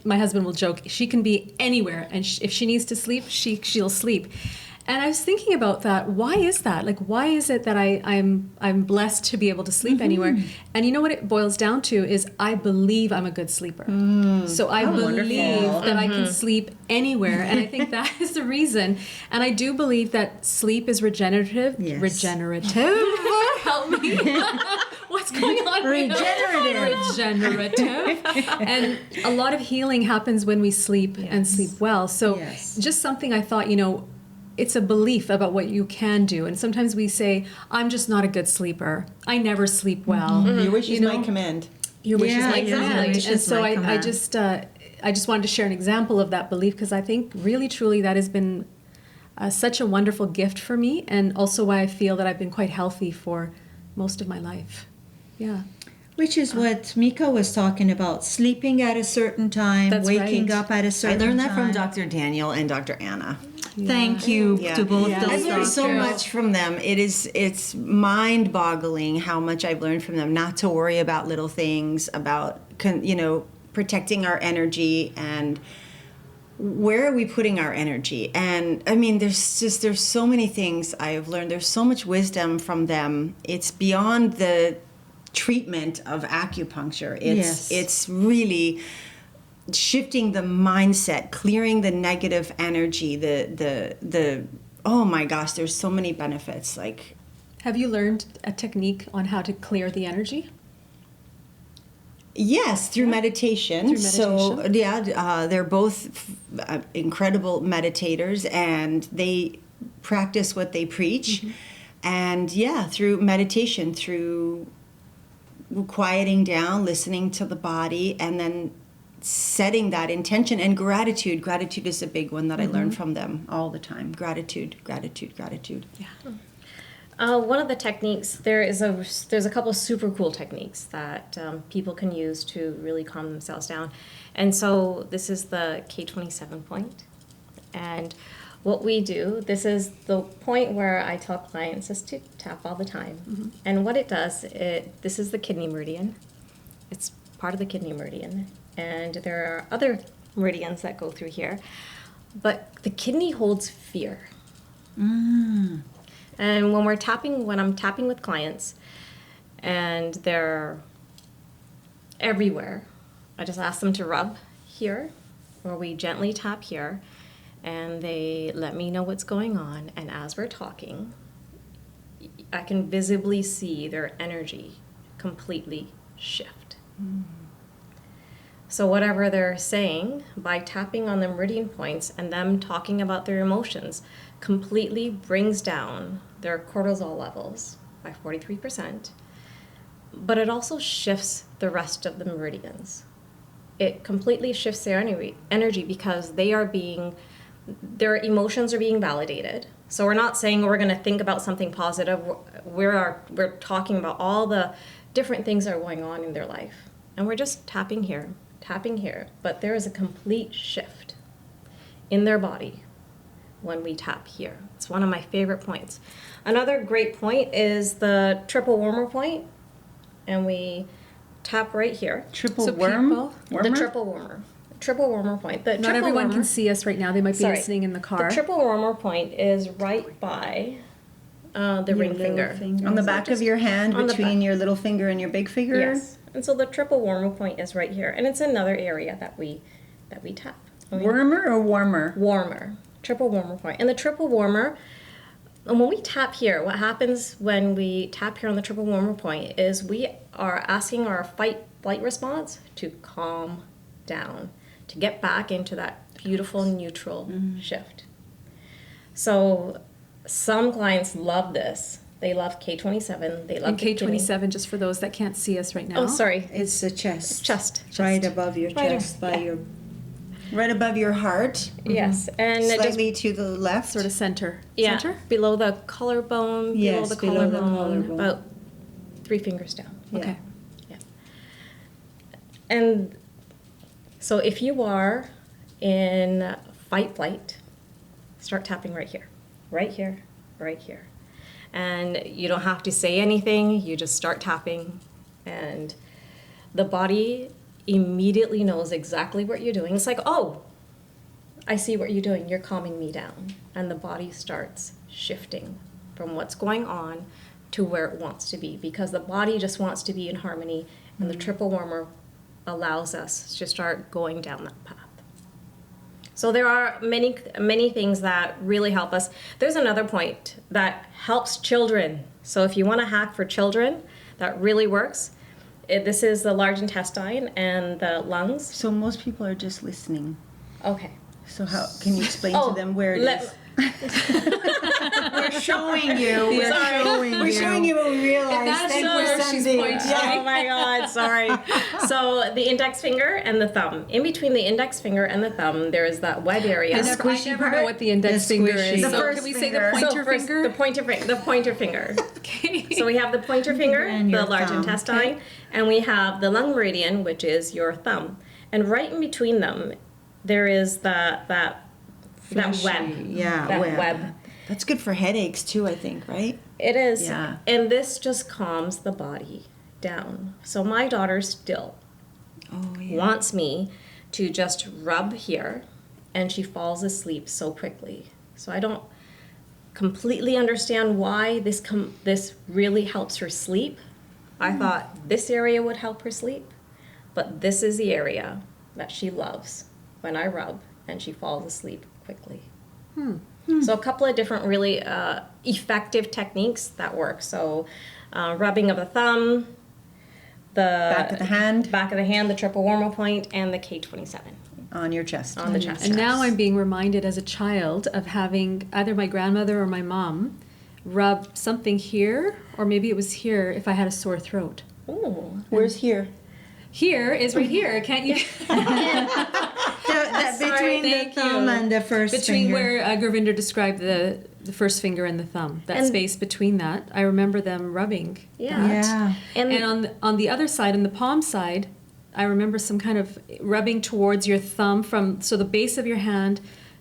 my husband will joke, she can be anywhere. And if she needs to sleep, she'll sleep. And I was thinking about that. Why is that? Like, why is it that I'm blessed to be able to sleep anywhere? And you know what it boils down to is I believe I'm a good sleeper. So I believe that I can sleep anywhere. And I think that is the reason. And I do believe that sleep is regenerative.
Yes.
Regenerative? Help me. What's going on? Regenerative. And a lot of healing happens when we sleep and sleep well. So just something I thought, it's a belief about what you can do. And sometimes we say, I'm just not a good sleeper. I never sleep well.
Your wish is my command.
Your wish is my command.
wish
And
is
so
my
I
command.
just wanted to share an example of that belief, because I think really, truly that has been such a wonderful gift for me, and also why I feel that I've been quite healthy for most of my life. Yeah.
Which is what Meeka was talking about, sleeping at a certain time,
That's
waking
right.
up at a
I
certain time.
learned that from Dr. Daniel and Dr. Anna.
Thank you to both those
I've learned so
doctors.
much from them. It's mind-boggling how much I've learned from them. Not to worry about little things, about protecting our energy, and where are we putting our energy. And I mean, there's so many things I've learned. There's so much wisdom from them. It's beyond the treatment of acupuncture. It's really shifting the mindset, clearing the negative energy, the oh my gosh, there's so many benefits. Like,
Have you learned a technique on how to clear the energy?
yes, through meditation. So they're both incredible meditators, and they practice what they preach. And through meditation, through quieting down, listening to the body, and then setting that intention. And gratitude is a big one that I learned from them all the time. Gratitude.
Yeah.
One of the techniques, there's a couple of super cool techniques that people can use to really calm themselves down. And so this is the K27 point. And what we do, this is the point where I tell clients just to tap all the time. And what it does, this is the kidney meridian. It's part of the kidney meridian. And there are other meridians that go through here. But the kidney holds fear. And when I'm tapping with clients, and they're everywhere, I just ask them to rub here, or we gently tap here, and they let me know what's going on. And as we're talking, I can visibly see their energy completely shift. So whatever they're saying, by tapping on the meridian points and them talking about their emotions, completely brings down their cortisol levels by 43%, but it also shifts the rest of the meridians. It completely shifts their energy because their emotions are being validated. So we're not saying we're going to think about something positive. We're talking about all the different things that are going on in their life. And we're just tapping here, but there is a complete shift in their body when we tap here. It's one of my favorite points. Another great point is the triple warmer point, and we tap right here.
Triple worm?
The triple warmer point.
Not everyone can see us right now. They might be listening in the car.
The triple warmer point is right by the ring finger.
On the back of your hand, between your little finger and your big finger?
Yes. And so the triple warmer point is right here. And it's another area that we tap.
Warmer or warmer?
Warmer. Triple warmer point. And the triple warmer, and when we tap here, what happens when we tap here on the triple warmer point is we are asking our fight-flight response to calm down, to get back into that beautiful neutral shift. So some clients love this. They love K27. They love
K27, just for those that can't see us right now.
Oh, sorry.
It's the chest.
Chest.
Right above your chest, right above your heart.
Yes, and
slightly to the left,
sort of center.
Yeah,
Center?
below the collarbone.
Yes,
below the collarbone. About 3 fingers down.
Okay.
Yeah. And so if you are in fight-flight, start tapping right here, right here, right here. And you don't have to say anything, you just start tapping, and the body immediately knows exactly what you're doing. It's like, oh, I see what you're doing, you're calming me down. And the body starts shifting from what's going on to where it wants to be, because the body just wants to be in harmony, and the triple warmer allows us to start going down that path. So there are many things that really help us. There's another point that helps children. So if you want to hack for children, that really works. This is the large intestine and the lungs.
So most people are just listening.
Okay.
So how can you explain to them where it is?
We're showing you.
We're showing you what we realize. Thank you, Sandeep.
Oh my God, sorry. So the index finger and the thumb. In between the index finger and the thumb, there is that web area.
I never know what the index finger is.
The
So
first
can we say the
finger.
pointer finger?
The pointer finger.
Okay.
So we have the pointer finger,
And
the
your
large
thumb.
intestine, and we have the lung meridian, which is your thumb. And right in between them, there is that web.
Yeah,
that web.
That's good for headaches too, I think, right?
It is.
Yeah.
And this just calms the body down. So my daughter still wants me to just rub here, and she falls asleep so quickly. So I don't completely understand why this really helps her sleep. I thought this area would help her sleep, but this is the area that she loves when I rub, and she falls asleep quickly. So a couple of different really effective techniques that work. So rubbing of the thumb, the
Back of the hand.
the triple warmer point, and the K27
On your chest.
on the chest.
And now I'm being reminded as a child of having either my grandmother or my mom rub something here, or maybe it was here if I had a sore throat.
Ooh.
Where's here?
here is right here. Can't you?
Between the
Thank
thumb
you.
and the first
Between
finger.
where Gurvinder described the first finger and the thumb, that
And-
space between that, I remember them rubbing.
Yeah.
Yeah.
And on the other side, on the palm side, I remember some kind of rubbing towards your thumb so the base of your hand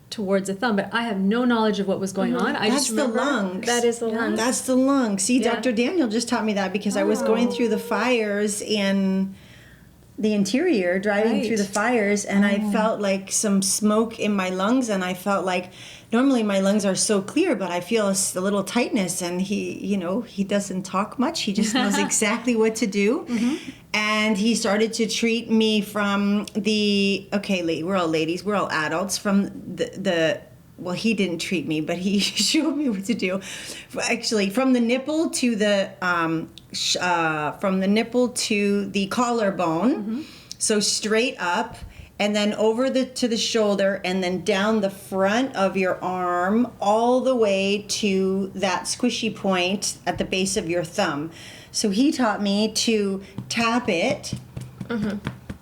towards the thumb. But I have no knowledge of what was going on. I
That's
just
the
remember
lungs.
That is the lung.
That's the lung. See,
Yeah.
Dr. Daniel just taught me that because I was going through the fires in the interior, driving
Right.
through the fires, and I felt like some smoke in my lungs, and I felt like normally my lungs are so clear, but I feel a little tightness, and he doesn't talk much. He just knows exactly what to do. And he started to treat me from we're all ladies, we're all adults, from well, he didn't treat me, but he showed me what to do. Actually, from the nipple to the collarbone, so straight up, and then over to the shoulder, and then down the front of your arm, all the way to that squishy point at the base of your thumb. So he taught me to tap it.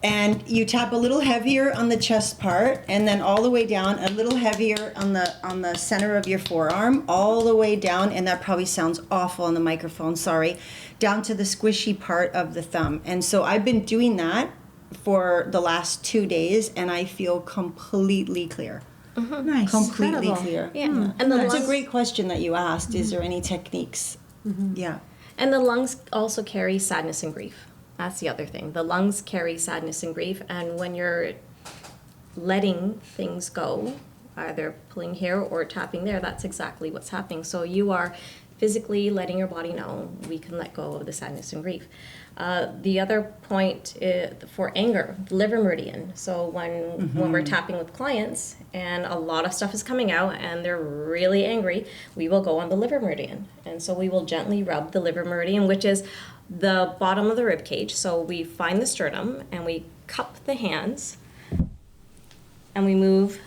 And you tap a little heavier on the chest part, and then all the way down, a little heavier on the center of your forearm, all the way down, and that probably sounds awful on the microphone, sorry, down to the squishy part of the thumb. And so I've been doing that for the last 2 days, and I feel completely clear.
Nice.
Completely
Incredible.
clear.
Yeah. And the
That's a
lungs,
great question that you asked. Is there any techniques? Yeah.
and the lungs also carry sadness and grief. That's the other thing. The lungs carry sadness and grief, and when you're letting things go, either pulling here or tapping there, that's exactly what's happening. So you are physically letting your body know we can let go of the sadness and grief. The other point is for anger, the liver meridian. So when we're tapping with clients and a lot of stuff is coming out and they're really angry, we will go on the liver meridian. And so we will gently rub the liver meridian, which is the bottom of the rib cage. So we find the sternum and we cup the hands and we move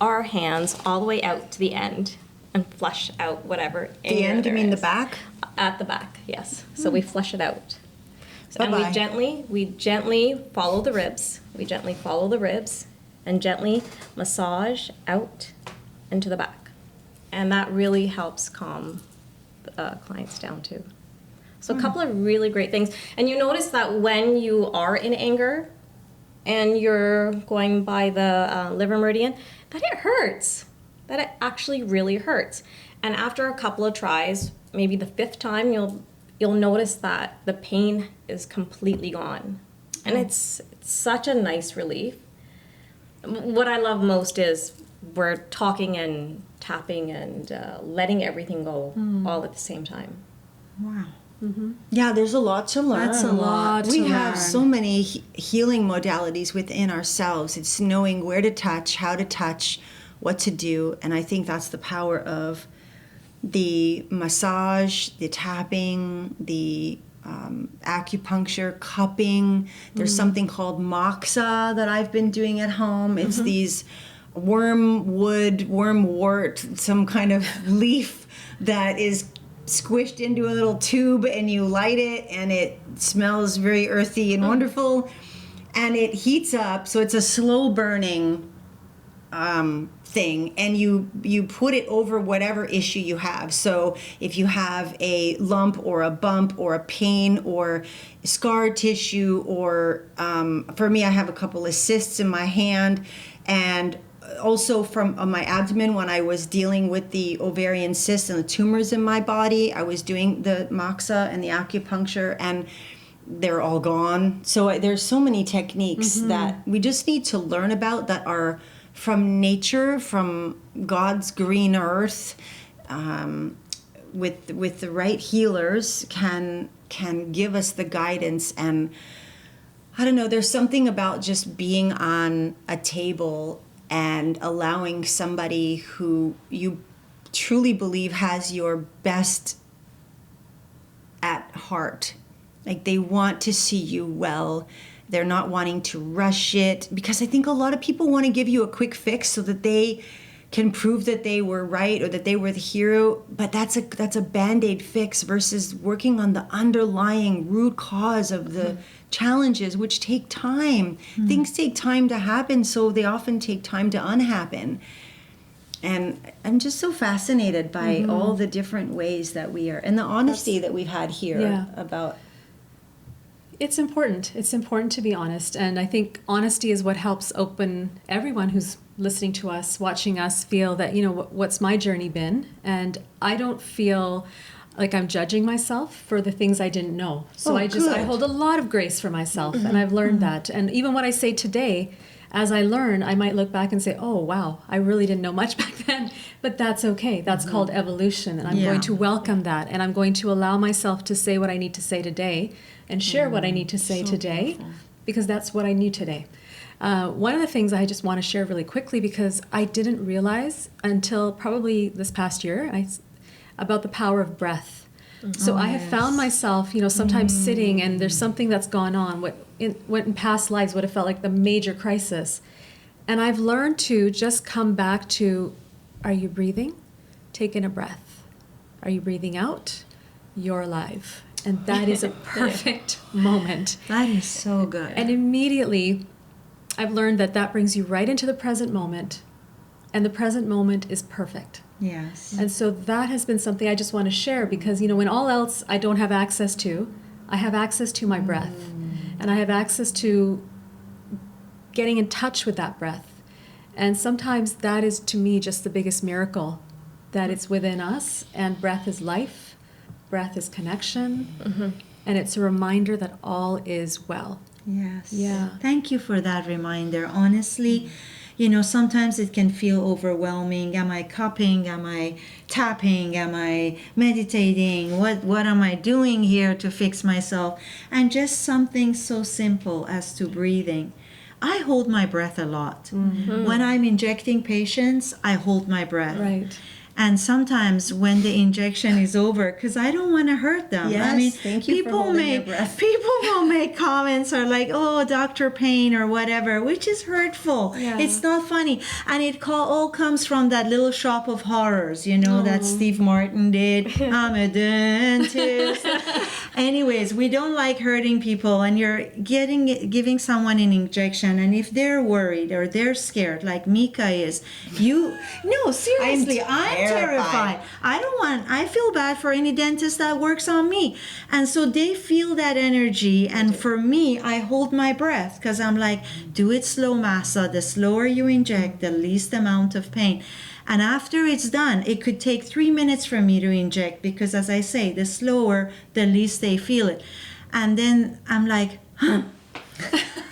our hands all the way out to the end and flush out whatever
The
anger
end, you
there
mean the
is.
back?
At the back, yes. So we flush it out. And
Bye-bye.
we gently follow the ribs. We gently follow the ribs and gently massage out into the back. And that really helps calm clients down too. So a couple of really great things. And you notice that when you are in anger and you're going by the liver meridian, that it hurts. That it actually really hurts. And after a couple of tries, maybe the 5th time, you'll notice that the pain is completely gone. And it's such a nice relief. What I love most is we're talking and tapping and letting everything go all at the same time.
Wow.
Yeah, there's a lot to learn.
That's a lot
We
to
have
learn.
so many healing modalities within ourselves. It's knowing where to touch, how to touch, what to do. And I think that's the power of the massage, the tapping, the acupuncture, cupping. There's something called moxa that I've been doing at home. It's these wormwort, some kind of leaf that is squished into a little tube, and you light it, and it smells very earthy and wonderful, and it heats up. So it's a slow burning thing, and you put it over whatever issue you have. So if you have a lump or a bump or a pain or scar tissue, or for me, I have a couple of cysts in my hand, and also from my abdomen when I was dealing with the ovarian cysts and the tumors in my body, I was doing the moxa and the acupuncture, and they're all gone. So there's so many techniques that we just need to learn about that are from nature, from God's green earth, with the right healers can give us the guidance. And I don't know, there's something about just being on a table and allowing somebody who you truly believe has your best at heart. Like, they want to see you well. They're not wanting to rush it, because I think a lot of people want to give you a quick fix so that they can prove that they were right or that they were the hero. But that's a Band-Aid fix versus working on the underlying root cause of the challenges, which take time. Things take time to happen, so they often take time to unhappen. And I'm just so fascinated by all the different ways that we are, and the honesty that we've had here about.
It's important. It's important to be honest. And I think honesty is what helps open everyone who's listening to us, watching us, feel that, you know, what's my journey been? And I don't feel like I'm judging myself for the things I didn't know. So I hold a lot of grace for myself, and I've learned that. And even what I say today, as I learn, I might look back and say, oh, wow, I really didn't know much back then. But that's okay. That's called evolution. And I'm going to welcome that. And I'm going to allow myself to say what I need to say today and share what I need to say today, because that's what I knew today. One of the things I just want to share really quickly, because I didn't realize until probably this past year about the power of breath. So I have found myself, you know, sometimes sitting and there's something that's gone on, what in past lives would have felt like the major crisis. And I've learned to just come back to, are you breathing? Take in a breath. Are you breathing out? You're alive. And that is a perfect moment.
That is so good.
And immediately, I've learned that brings you right into the present moment. And the present moment is perfect.
Yes.
And so that has been something I just want to share, because, you know, when all else I don't have access to, I have access to my breath. And I have access to getting in touch with that breath. And sometimes that is, to me, just the biggest miracle, that it's within us, and breath is life, breath is connection, and it's a reminder that all is well.
Yes.
Yeah.
Thank you for that reminder. Honestly, you know, sometimes it can feel overwhelming. Am I cupping? Am I tapping? Am I meditating? What am I doing here to fix myself? And just something so simple as to breathing. I hold my breath a lot. When I'm injecting patients, I hold my breath.
Right.
And sometimes when the injection is over, because I don't want to hurt them.
Yes,
I mean,
thank you for holding your breath.
People will make comments or like, oh, Dr. Pain or whatever, which is hurtful.
Yeah.
It's not funny. And it all comes from that Little Shop of Horrors, you know, that Steve Martin did. I'm a dentist. Anyways, we don't like hurting people, and you're giving someone an injection, and if they're worried or they're scared, like Meeka is, no, seriously, I'm terrified. I feel bad for any dentist that works on me. And so they feel that energy. And for me, I hold my breath, because I'm like, do it slow, Massa. The slower you inject, the least amount of pain. And after it's done, it could take 3 minutes for me to inject, because as I say, the slower, the least they feel it. And then I'm like, huh.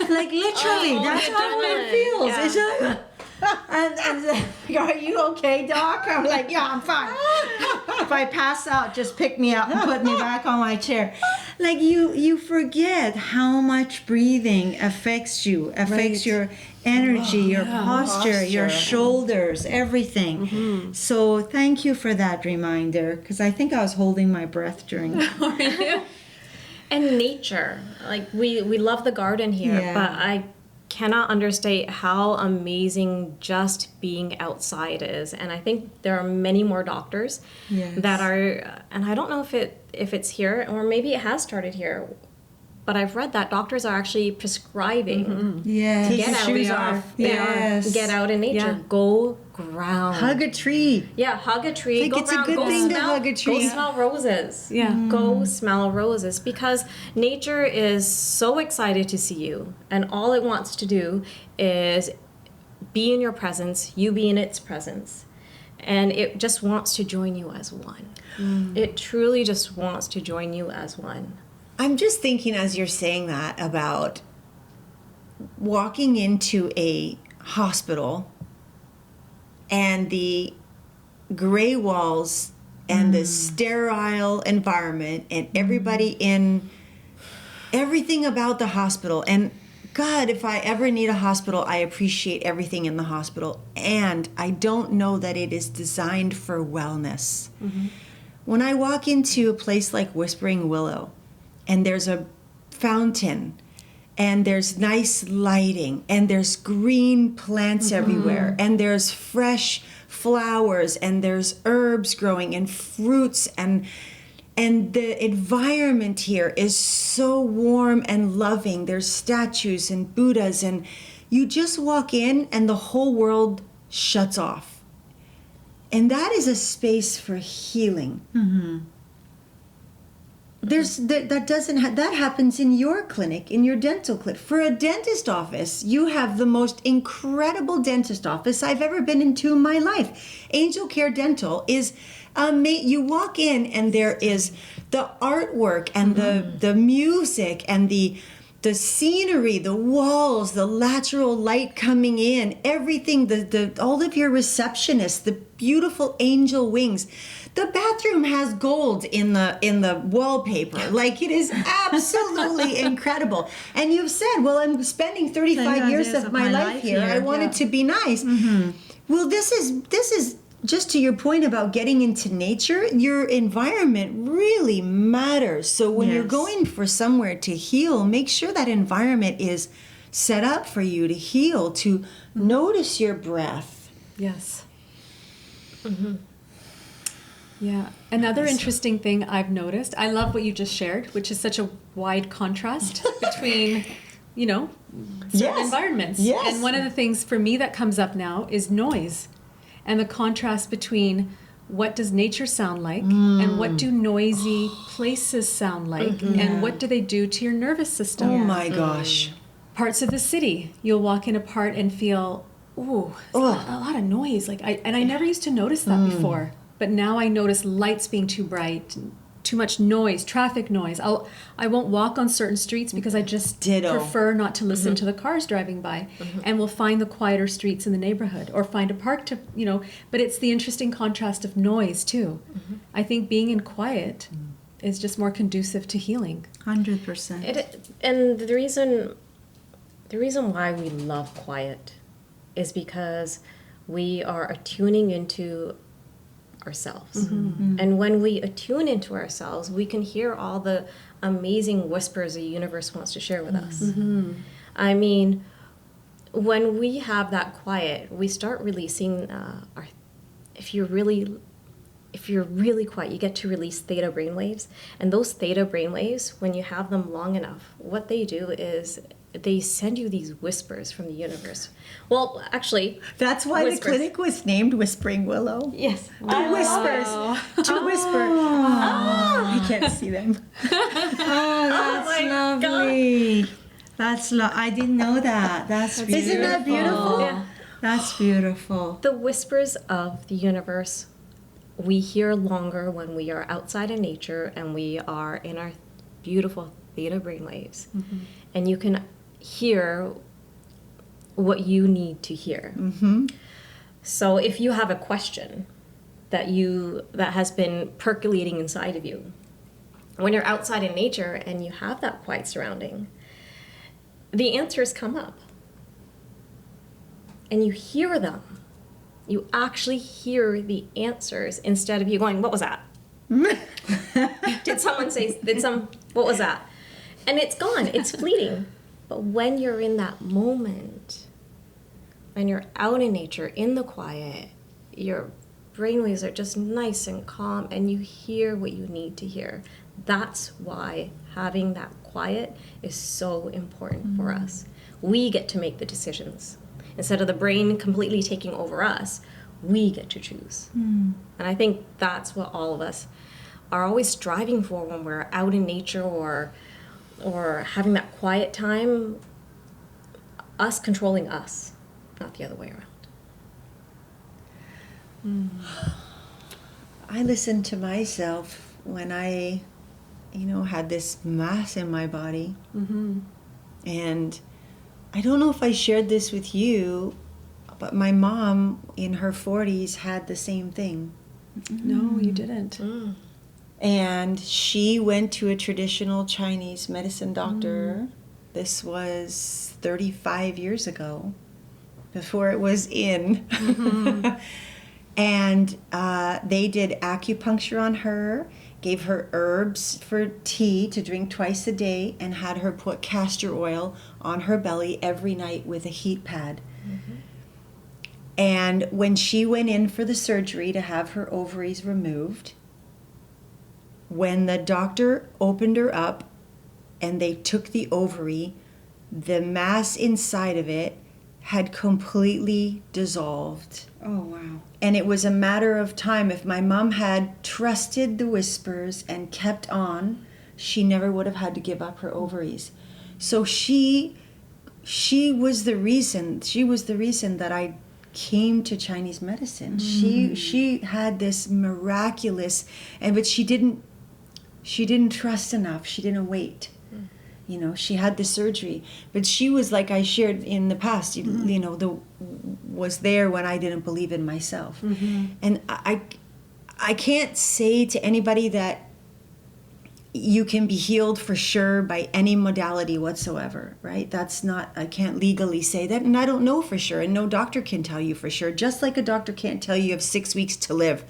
Like literally, that's how it feels.
Yeah.
It's like, and are you okay, Doc? I'm like, yeah, I'm fine. If I pass out, just pick me up and put me back on my chair. Like you forget how much breathing affects you, affects your energy, your posture, your shoulders, everything. So thank you for that reminder, because I think I was holding my breath during that.
And nature, like we love the garden here, but I cannot understate how amazing just being outside is. And I think there are many more doctors that are, and I don't know if it's here, or maybe it has started here, but I've read that doctors are actually prescribing to get out.
Shoes off.
Yes.
Get out in nature. Go ground.
Hug a tree.
Yeah, hug a tree.
Like,
go
it's a
ground.
good
Go
thing to
smell,
hug a tree.
Go smell roses.
Yeah.
Go smell roses, because nature is so excited to see you, and all it wants to do is be in your presence, you be in its presence. And it just wants to join you as one. It truly just wants to join you as one.
I'm just thinking, as you're saying that, about walking into a hospital and the gray walls and the sterile environment and everybody in everything about the hospital. And God, if I ever need a hospital, I appreciate everything in the hospital. And I don't know that it is designed for wellness. When I walk into a place like Whispering Willow, and there's a fountain, and there's nice lighting, and there's green plants everywhere, and there's fresh flowers, and there's herbs growing, and fruits, and And the environment here is so warm and loving. There's statues and Buddhas, and you just walk in and the whole world shuts off. And that is a space for healing. That happens in your clinic, in your dental clinic. For a dentist office, you have the most incredible dentist office I've ever been into in my life. Angel Care Dental is you walk in and there is the artwork and the music and the scenery, the walls, the lateral light coming in, everything, all of your receptionists, the beautiful angel wings. The bathroom has gold in the wallpaper. Like, it is absolutely incredible. And you've said, well, I'm spending 35 years of my life here. I want it to be nice. Well, this is just to your point about getting into nature, your environment really matters. So when you're going for somewhere to heal, make sure that environment is set up for you to heal, to notice your breath.
Yes. Yeah. Another interesting thing I've noticed, I love what you just shared, which is such a wide contrast between, certain environments.
Yes.
And one of the things for me that comes up now is noise. And the contrast between what does nature sound like and what do noisy places sound like and what do they do to your nervous system.
Oh my gosh.
Parts of the city, you'll walk in a part and feel, a lot of noise. I never used to notice that before, but now I notice lights being too bright, too much noise, traffic noise. I won't walk on certain streets because I just prefer not to listen to the cars driving by, and we'll find the quieter streets in the neighborhood or find a park to, but it's the interesting contrast of noise too. I think being in quiet is just more conducive to healing.
100%.
And the reason why we love quiet is because we are attuning into ourselves. And when we attune into ourselves, we can hear all the amazing whispers the universe wants to share with us. I mean, when we have that quiet, we start releasing if you're really quiet, you get to release theta brainwaves. And those theta brainwaves, when you have them long enough, what they do is they send you these whispers from the universe. Well, actually,
that's why the clinic was named Whispering Willow.
Yes.
To whisper. I can't see them.
That's lovely. That's I didn't know that. That's beautiful.
Isn't that beautiful?
Yeah.
That's beautiful.
The whispers of the universe, we hear longer when we are outside in nature and we are in our beautiful theta brainwaves. And you can hear what you need to hear. So if you have a question that has been percolating inside of you, when you're outside in nature and you have that quiet surrounding, the answers come up and you hear them. You actually hear the answers instead of you going, what was that? What was that? And it's gone, it's fleeting. But when you're in that moment, when you're out in nature, in the quiet, your brainwaves are just nice and calm and you hear what you need to hear. That's why having that quiet is so important for us. We get to make the decisions. Instead of the brain completely taking over us, we get to choose. And I think that's what all of us are always striving for when we're out in nature or having that quiet time, us controlling us, not the other way around.
I listened to myself when I, had this mass in my body. And I don't know if I shared this with you, but my mom in her 40s had the same thing.
No, you didn't.
And she went to a traditional Chinese medicine doctor. This was 35 years ago, before it was in. And they did acupuncture on her, gave her herbs for tea to drink twice a day, and had her put castor oil on her belly every night with a heat pad. And when she went in for the surgery to have her ovaries removed, when the doctor opened her up and they took the ovary, the mass inside of it had completely dissolved.
Oh, wow.
And it was a matter of time. If my mom had trusted the whispers and kept on, she never would have had to give up her ovaries. So she was the reason that I came to Chinese medicine. She had this miraculous, but she didn't trust enough. She didn't wait. You know, she had the surgery, but she was, like I shared in the past, you know, was there when I didn't believe in myself. And I can't say to anybody that you can be healed for sure by any modality whatsoever, right? That's not, I can't legally say that, and I don't know for sure, and no doctor can tell you for sure, just like a doctor can't tell you have 6 weeks to live.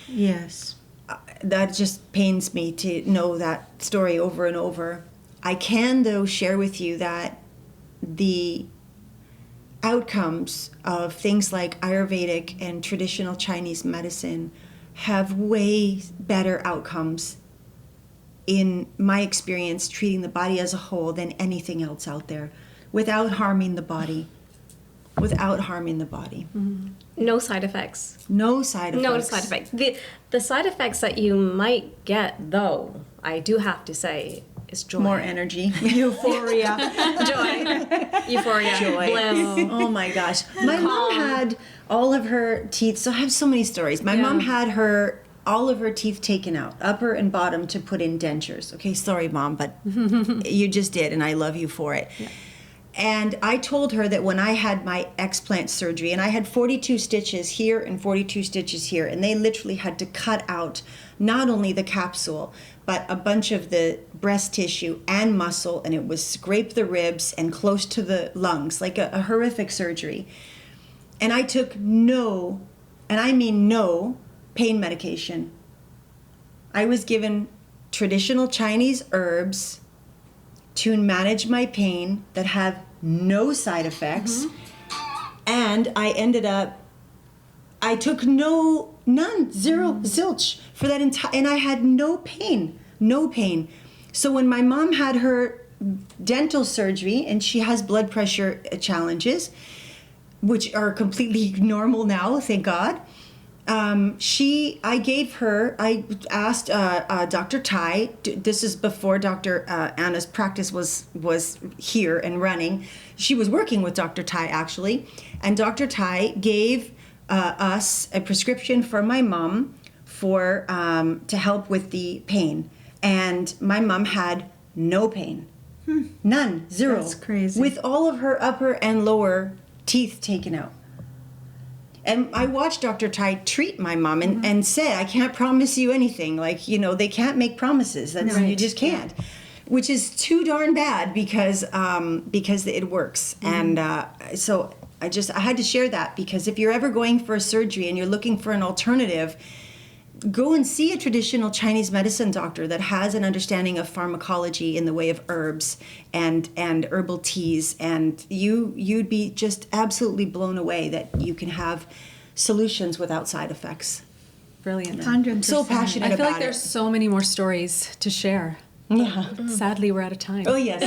Yes.
That just pains me to know that story over and over. I can, though, share with you that the outcomes of things like Ayurvedic and traditional Chinese medicine have way better outcomes in my experience treating the body as a whole than anything else out there, without harming the body.
No side effects.
No side effects.
No side effects. The side effects that you might get, though, I do have to say, is joy.
More energy.
Euphoria.
Joy. Euphoria.
Joy.
Bliss.
Oh my gosh. My mom had all of her teeth, so I have so many stories. My mom had all of her teeth taken out, upper and bottom, to put in dentures. Okay, sorry, Mom, but you just did, and I love you for it. Yeah. And I told her that when I had my explant surgery, and I had 42 stitches here and 42 stitches here, and they literally had to cut out not only the capsule, but a bunch of the breast tissue and muscle, and it was scrape the ribs and close to the lungs, like a horrific surgery. And I took no, and I mean no, pain medication. I was given traditional Chinese herbs to manage my pain that have no side effects. And I ended up, I took none, zero, zilch for that entire, and I had no pain. So when my mom had her dental surgery, and she has blood pressure challenges, which are completely normal now, thank God. I asked Dr. Tai, this is before Dr. Anna's practice was here and running. She was working with Dr. Tai, actually. And Dr. Tai gave us a prescription for my mom to help with the pain. And my mom had no pain. None. Zero.
That's crazy.
With all of her upper and lower teeth taken out. And I watched Dr. Tai treat my mom and said, I can't promise you anything. Like, you know, they can't make promises. You just can't. Which is too darn bad because it works. And so I had to share that, because if you're ever going for a surgery and you're looking for an alternative, go and see a traditional Chinese medicine doctor that has an understanding of pharmacology in the way of herbs and herbal teas, and you'd be just absolutely blown away that you can have solutions without side effects.
Brilliant.
100%.
So passionate
I feel
about
like there's so many more stories to share.
Yeah.
Sadly, we're out of time.
Oh yes.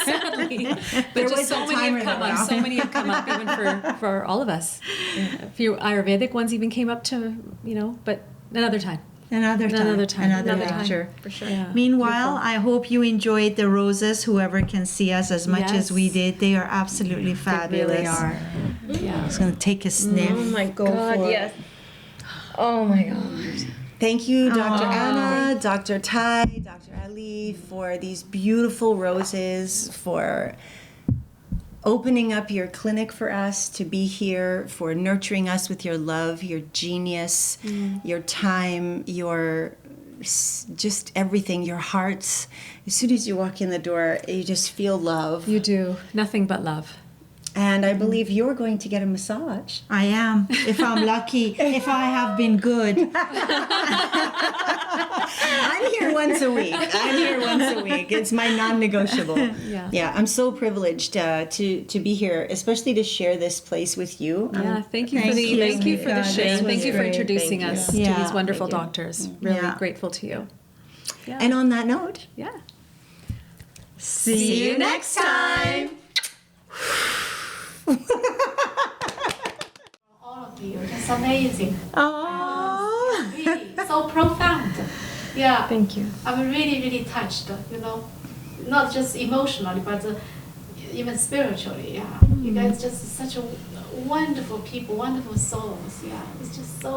Sadly. But
There
just
was
so
a
many
timer
have come
there.
up. So many have come up, even for all of us. A few Ayurvedic ones even came up to, but another time.
Another time.
Sure. For sure.
Yeah.
Meanwhile, I hope you enjoyed the roses, whoever can see us as much as we did. They are absolutely fabulous.
They really are.
Yeah. I was going to take a sniff.
Oh my God, yes. Oh my God.
Thank you, Dr. Anna, Dr. Tai, Dr. Ali, for these beautiful roses, for opening up your clinic for us to be here, for nurturing us with your love, your genius, your time, your just everything, your hearts. As soon as you walk in the door, you just feel love.
You do. Nothing but love.
And I believe you're going to get a massage.
I am, if I'm lucky, if I have been good.
I'm here once a week. It's my non-negotiable. Yeah, I'm so privileged to be here, especially to share this place with you.
Yeah, thank you for the share. Thank you for introducing us to these wonderful doctors. Really grateful to you. Yeah.
And on that note,
Yeah.
see you next time.
All of you, that's amazing.
Aww.
Really, so profound. Yeah.
Thank you.
I'm really, really touched, not just emotionally, but even spiritually, yeah. You guys just such a wonderful people, wonderful souls, yeah. It's just so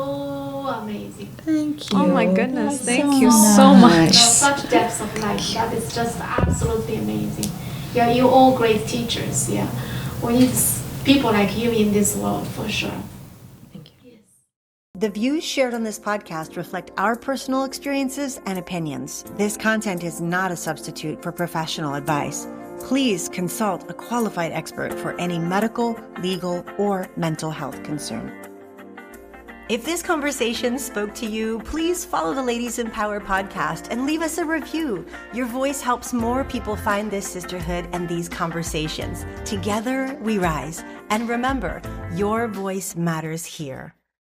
amazing.
Thank you.
Oh my goodness. Thank
so
you so much.
Such depths of life, that is just absolutely amazing. Yeah, you're all great teachers, yeah. We need people like you in this world, for sure.
The views shared on this podcast reflect our personal experiences and opinions. This content is not a substitute for professional advice. Please consult a qualified expert for any medical, legal, or mental health concern. If this conversation spoke to you, please follow the Ladies in Power podcast and leave us a review. Your voice helps more people find this sisterhood and these conversations. Together we rise. And remember, your voice matters here.